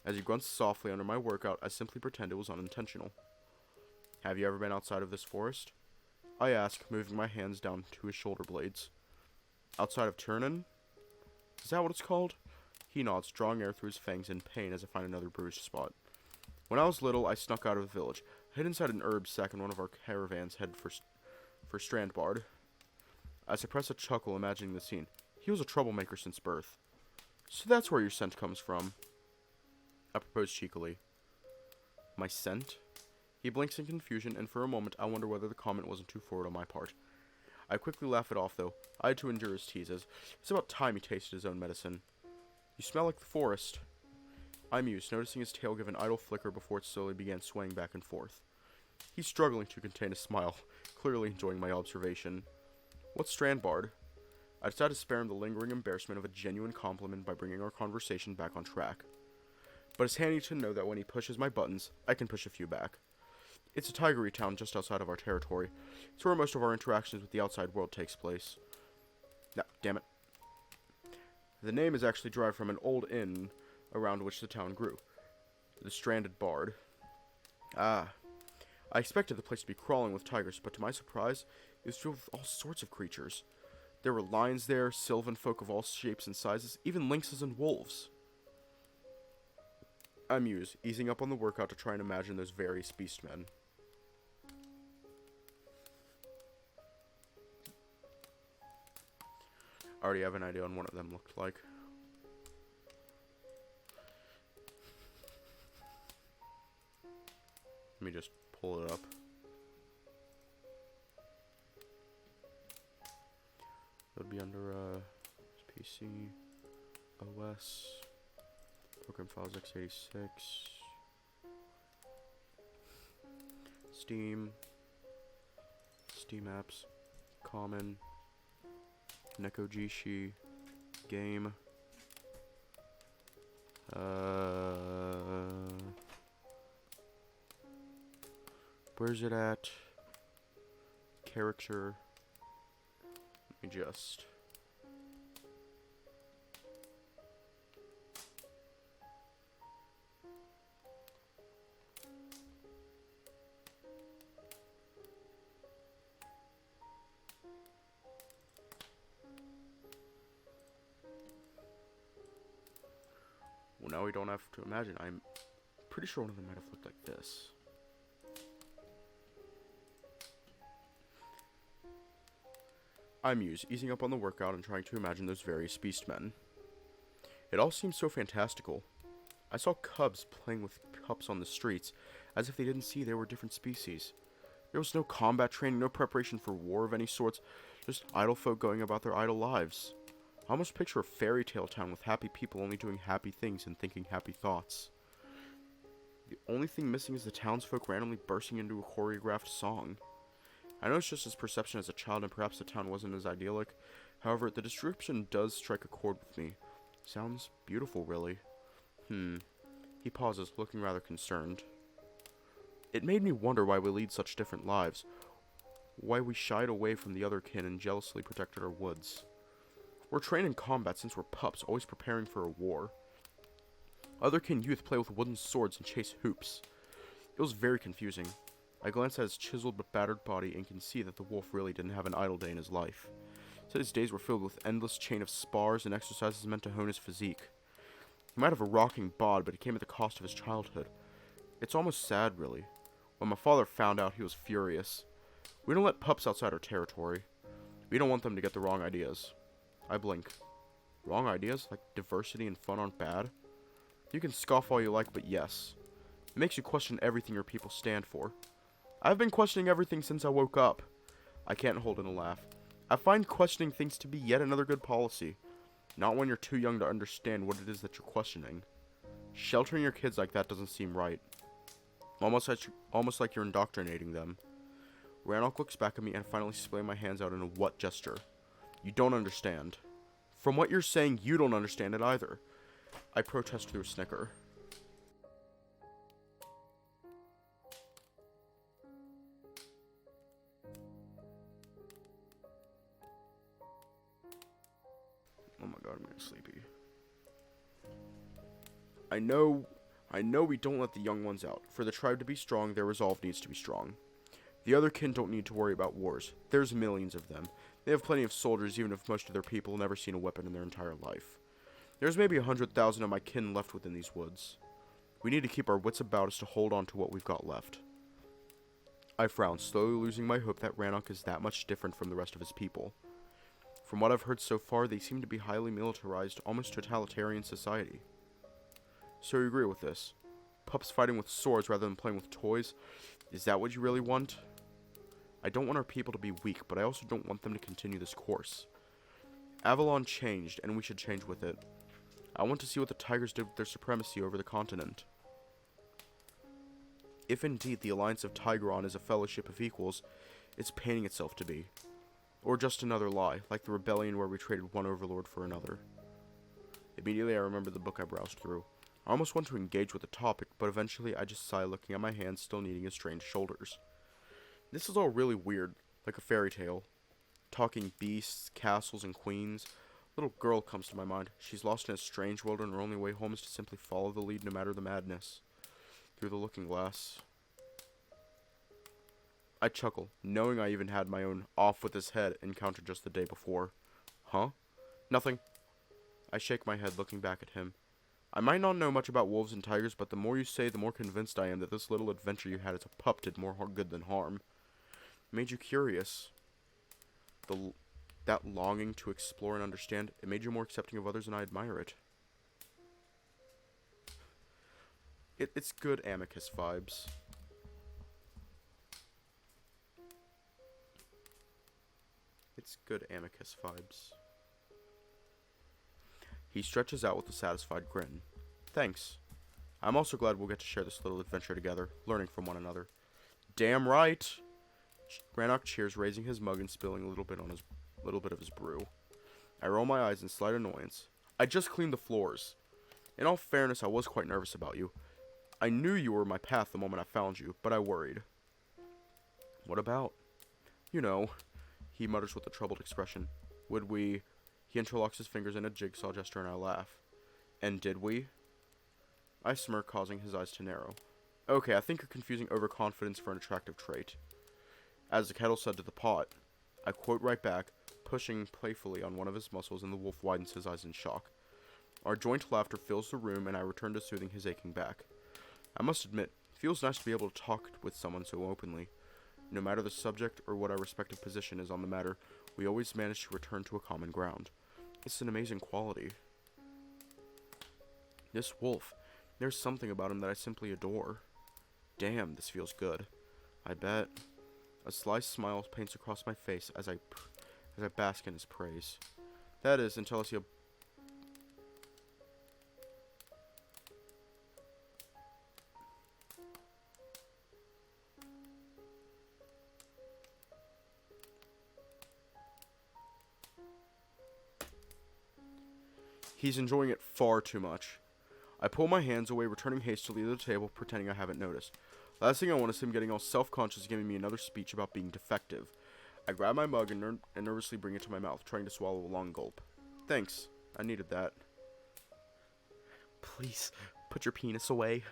As he grunts softly under my workout, I simply pretend it was unintentional. Have you ever been outside of this forest? I ask, moving my hands down to his shoulder blades. Outside of Turnen? Is that what it's called? He nods, drawing air through his fangs in pain as I find another bruised spot. When I was little, I snuck out of the village, hid inside an herb sack in one of our caravans headed for Strandbard. I suppress a chuckle imagining the scene. He was a troublemaker since birth. So that's where your scent comes from. I propose cheekily. My scent? He blinks in confusion, and for a moment I wonder whether the comment wasn't too forward on my part. I quickly laugh it off, though. I had to endure his teases. It's about time he tasted his own medicine. You smell like the forest. I mused, noticing his tail give an idle flicker before it slowly began swaying back and forth. He's struggling to contain a smile, clearly enjoying my observation. What's Strandbard? I decide to spare him the lingering embarrassment of a genuine compliment by bringing our conversation back on track. But it's handy to know that when he pushes my buttons, I can push a few back. It's a tigery town just outside of our territory. It's where most of our interactions with the outside world takes place. Nah, damn it. The name is actually derived from an old inn around which the town grew. The Stranded Bard. Ah. I expected the place to be crawling with tigers, but to my surprise, it was filled with all sorts of creatures. There were lions there, sylvan folk of all shapes and sizes, even lynxes and wolves. I muse, easing up on the workout to try and imagine those various beastmen. I already have an idea on what of them looked like. Let me just pull it up. It would be under PC, OS, Program Files x86, Steam Apps, Common, Nekojishi, Game, where's it at? Character. Let me just. Well, now we don't have to imagine. I'm pretty sure one of them might have looked like this. I muse, easing up on the workout and trying to imagine those various beastmen. It all seems so fantastical. I saw cubs playing with pups on the streets, as if they didn't see they were different species. There was no combat training, no preparation for war of any sorts, just idle folk going about their idle lives. I almost picture a fairy tale town with happy people only doing happy things and thinking happy thoughts. The only thing missing is the townsfolk randomly bursting into a choreographed song. I know it's just his perception as a child and perhaps the town wasn't as idyllic. However, the description does strike a chord with me. Sounds beautiful, really. He pauses, looking rather concerned. It made me wonder why we lead such different lives. Why we shied away from the other kin and jealously protected our woods. We're trained in combat since we're pups, always preparing for a war. Other kin youth play with wooden swords and chase hoops. It was very confusing. I glance at his chiseled but battered body and can see that the wolf really didn't have an idle day in his life. He said his days were filled with endless chain of spars and exercises meant to hone his physique. He might have a rocking bod, but it came at the cost of his childhood. It's almost sad, really. When my father found out, he was furious. We don't let pups outside our territory. We don't want them to get the wrong ideas. I blink. Wrong ideas, like diversity and fun, aren't bad. You can scoff all you like, but yes. It makes you question everything your people stand for. I've been questioning everything since I woke up. I can't hold in a laugh. I find questioning things to be yet another good policy. Not when you're too young to understand what it is that you're questioning. Sheltering your kids like that doesn't seem right. Almost like you're indoctrinating them. Rannoch looks back at me and finally splay my hands out in a what gesture. You don't understand. From what you're saying, you don't understand it either. I protest through a snicker. Oh my god, I'm getting sleepy. I know we don't let the young ones out. For the tribe to be strong, their resolve needs to be strong. The other kin don't need to worry about wars. There's millions of them. They have plenty of soldiers, even if most of their people have never seen a weapon in their entire life. There's maybe 100,000 of my kin left within these woods. We need to keep our wits about us to hold on to what we've got left. I frown, slowly losing my hope that Rannoch is that much different from the rest of his people. From what I've heard so far, they seem to be highly militarized, almost totalitarian society. So you agree with this? Pups fighting with swords rather than playing with toys? Is that what you really want? I don't want our people to be weak, but I also don't want them to continue this course. Avalon changed, and we should change with it. I want to see what the Tigers did with their supremacy over the continent. If indeed the Alliance of Tigeron is a fellowship of equals, it's painting itself to be. Or just another lie, like the rebellion where we traded one overlord for another. Immediately I remember the book I browsed through. I almost want to engage with the topic, but eventually I just sigh looking at my hands still needing his strange shoulders. This is all really weird, like a fairy tale. Talking beasts, castles, and queens. A little girl comes to my mind. She's lost in a strange world and her only way home is to simply follow the lead no matter the madness. Through the looking glass. I chuckle, knowing I even had my own off with his head encounter just the day before. Huh? Nothing. I shake my head looking back at him. I might not know much about wolves and tigers, but the more you say, the more convinced I am that this little adventure you had as a pup did more good than harm. It made you curious. That longing to explore and understand, it made you more accepting of others, and I admire it. It's good Amicus vibes. It's good Amicus vibes. He stretches out with a satisfied grin. Thanks. I'm also glad we'll get to share this little adventure together, learning from one another. Damn right! Rannoch cheers, raising his mug and spilling a little bit of his brew. I roll my eyes in slight annoyance. I just cleaned the floors. In all fairness, I was quite nervous about you. I knew you were my path the moment I found you, but I worried. What about? You know, he mutters with a troubled expression. Would we... He interlocks his fingers in a jigsaw gesture and I laugh. And did we? I smirk, causing his eyes to narrow. Okay, I think you're confusing overconfidence for an attractive trait. As the kettle said to the pot, I quote right back, pushing playfully on one of his muscles, and the wolf widens his eyes in shock. Our joint laughter fills the room, and I return to soothing his aching back. I must admit, it feels nice to be able to talk with someone so openly. No matter the subject or what our respective position is on the matter, we always manage to return to a common ground. It's an amazing quality. This wolf, there's something about him that I simply adore. Damn, this feels good. I bet. A sly smile paints across my face as I bask in his praise. That is, until I see a... He's enjoying it far too much. I pull my hands away, returning hastily to the table, pretending I haven't noticed. Last thing I want is him getting all self-conscious, giving me another speech about being defective. I grab my mug and nervously bring it to my mouth, trying to swallow a long gulp. Thanks. I needed that. Please, put your penis away.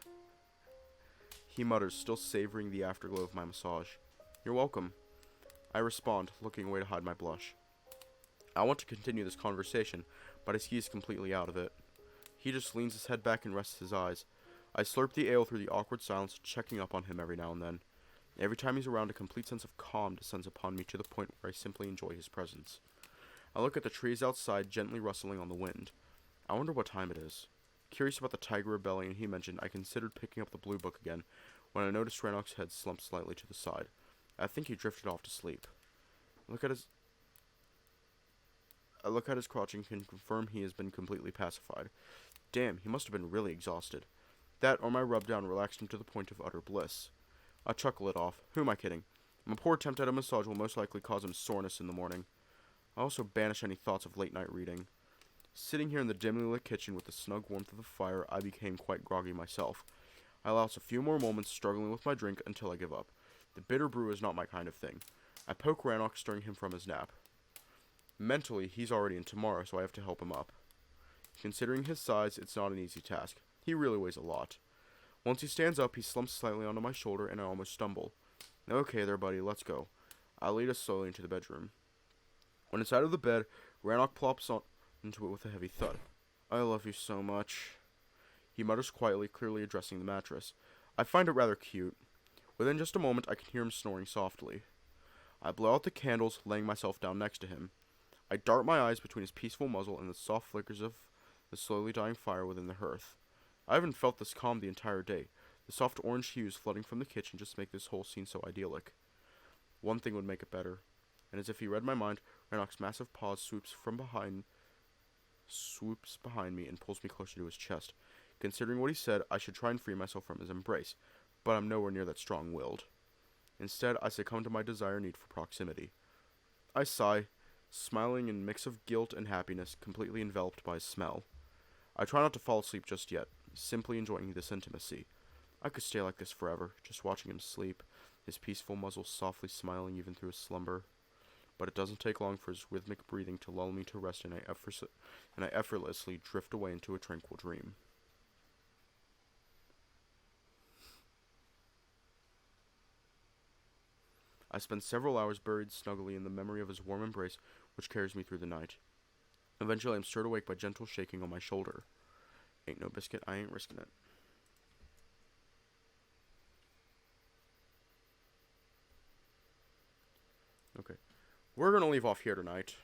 He mutters, still savoring the afterglow of my massage. You're welcome. I respond, looking away to hide my blush. I want to continue this conversation, but I see he's completely out of it. He just leans his head back and rests his eyes. I slurp the ale through the awkward silence, checking up on him every now and then. Every time he's around, a complete sense of calm descends upon me to the point where I simply enjoy his presence. I look at the trees outside, gently rustling on the wind. I wonder what time it is. Curious about the tiger rebellion he mentioned, I considered picking up the blue book again, when I noticed Rannoch's head slumped slightly to the side. I think he drifted off to sleep. I look at his crotch and can confirm he has been completely pacified. Damn, he must have been really exhausted. That or my rub-down relaxed him to the point of utter bliss. I chuckle it off. Who am I kidding? My poor attempt at a massage will most likely cause him soreness in the morning. I also banish any thoughts of late-night reading. Sitting here in the dimly lit kitchen with the snug warmth of the fire, I became quite groggy myself. I last a few more moments struggling with my drink until I give up. The bitter brew is not my kind of thing. I poke Rannoch, stirring him from his nap. Mentally, he's already in tomorrow, so I have to help him up. Considering his size, it's not an easy task. He really weighs a lot. Once he stands up, he slumps slightly onto my shoulder, and I almost stumble. Okay there, buddy, let's go. I lead us slowly into the bedroom. When it's out of the bed, Rannoch plops into it with a heavy thud. I love you so much. He mutters quietly, clearly addressing the mattress. I find it rather cute. Within just a moment, I can hear him snoring softly. I blow out the candles, laying myself down next to him. I dart my eyes between his peaceful muzzle and the soft flickers of the slowly dying fire within the hearth. I haven't felt this calm the entire day. The soft orange hues flooding from the kitchen just make this whole scene so idyllic. One thing would make it better, and as if he read my mind, Rannoch's massive paws swoops behind me and pulls me closer to his chest. Considering what he said, I should try and free myself from his embrace, but I'm nowhere near that strong-willed. Instead, I succumb to my need for proximity. I sigh, smiling in a mix of guilt and happiness, completely enveloped by his smell. I try not to fall asleep just yet, simply enjoying this intimacy. I could stay like this forever, just watching him sleep, his peaceful muzzle softly smiling even through his slumber. But it doesn't take long for his rhythmic breathing to lull me to rest, and I effortlessly drift away into a tranquil dream. I spend several hours buried snugly in the memory of his warm embrace, which carries me through the night. Eventually, I'm stirred awake by gentle shaking on my shoulder. Ain't no biscuit, I ain't risking it. Okay. We're gonna leave off here tonight.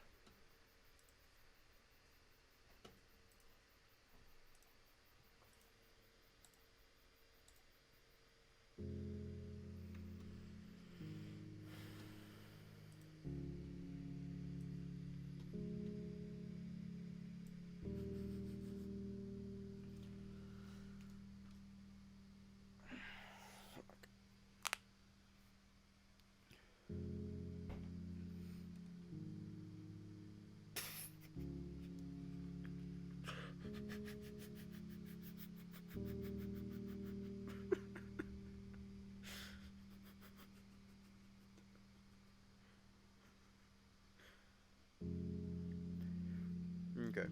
Okay.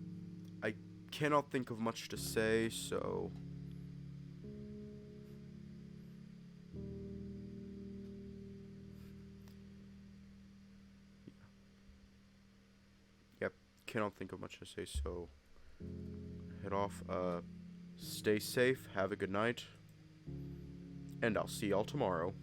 I cannot think of much to say, so... Yep, cannot think of much to say, so... Head off, stay safe, have a good night, and I'll see y'all tomorrow.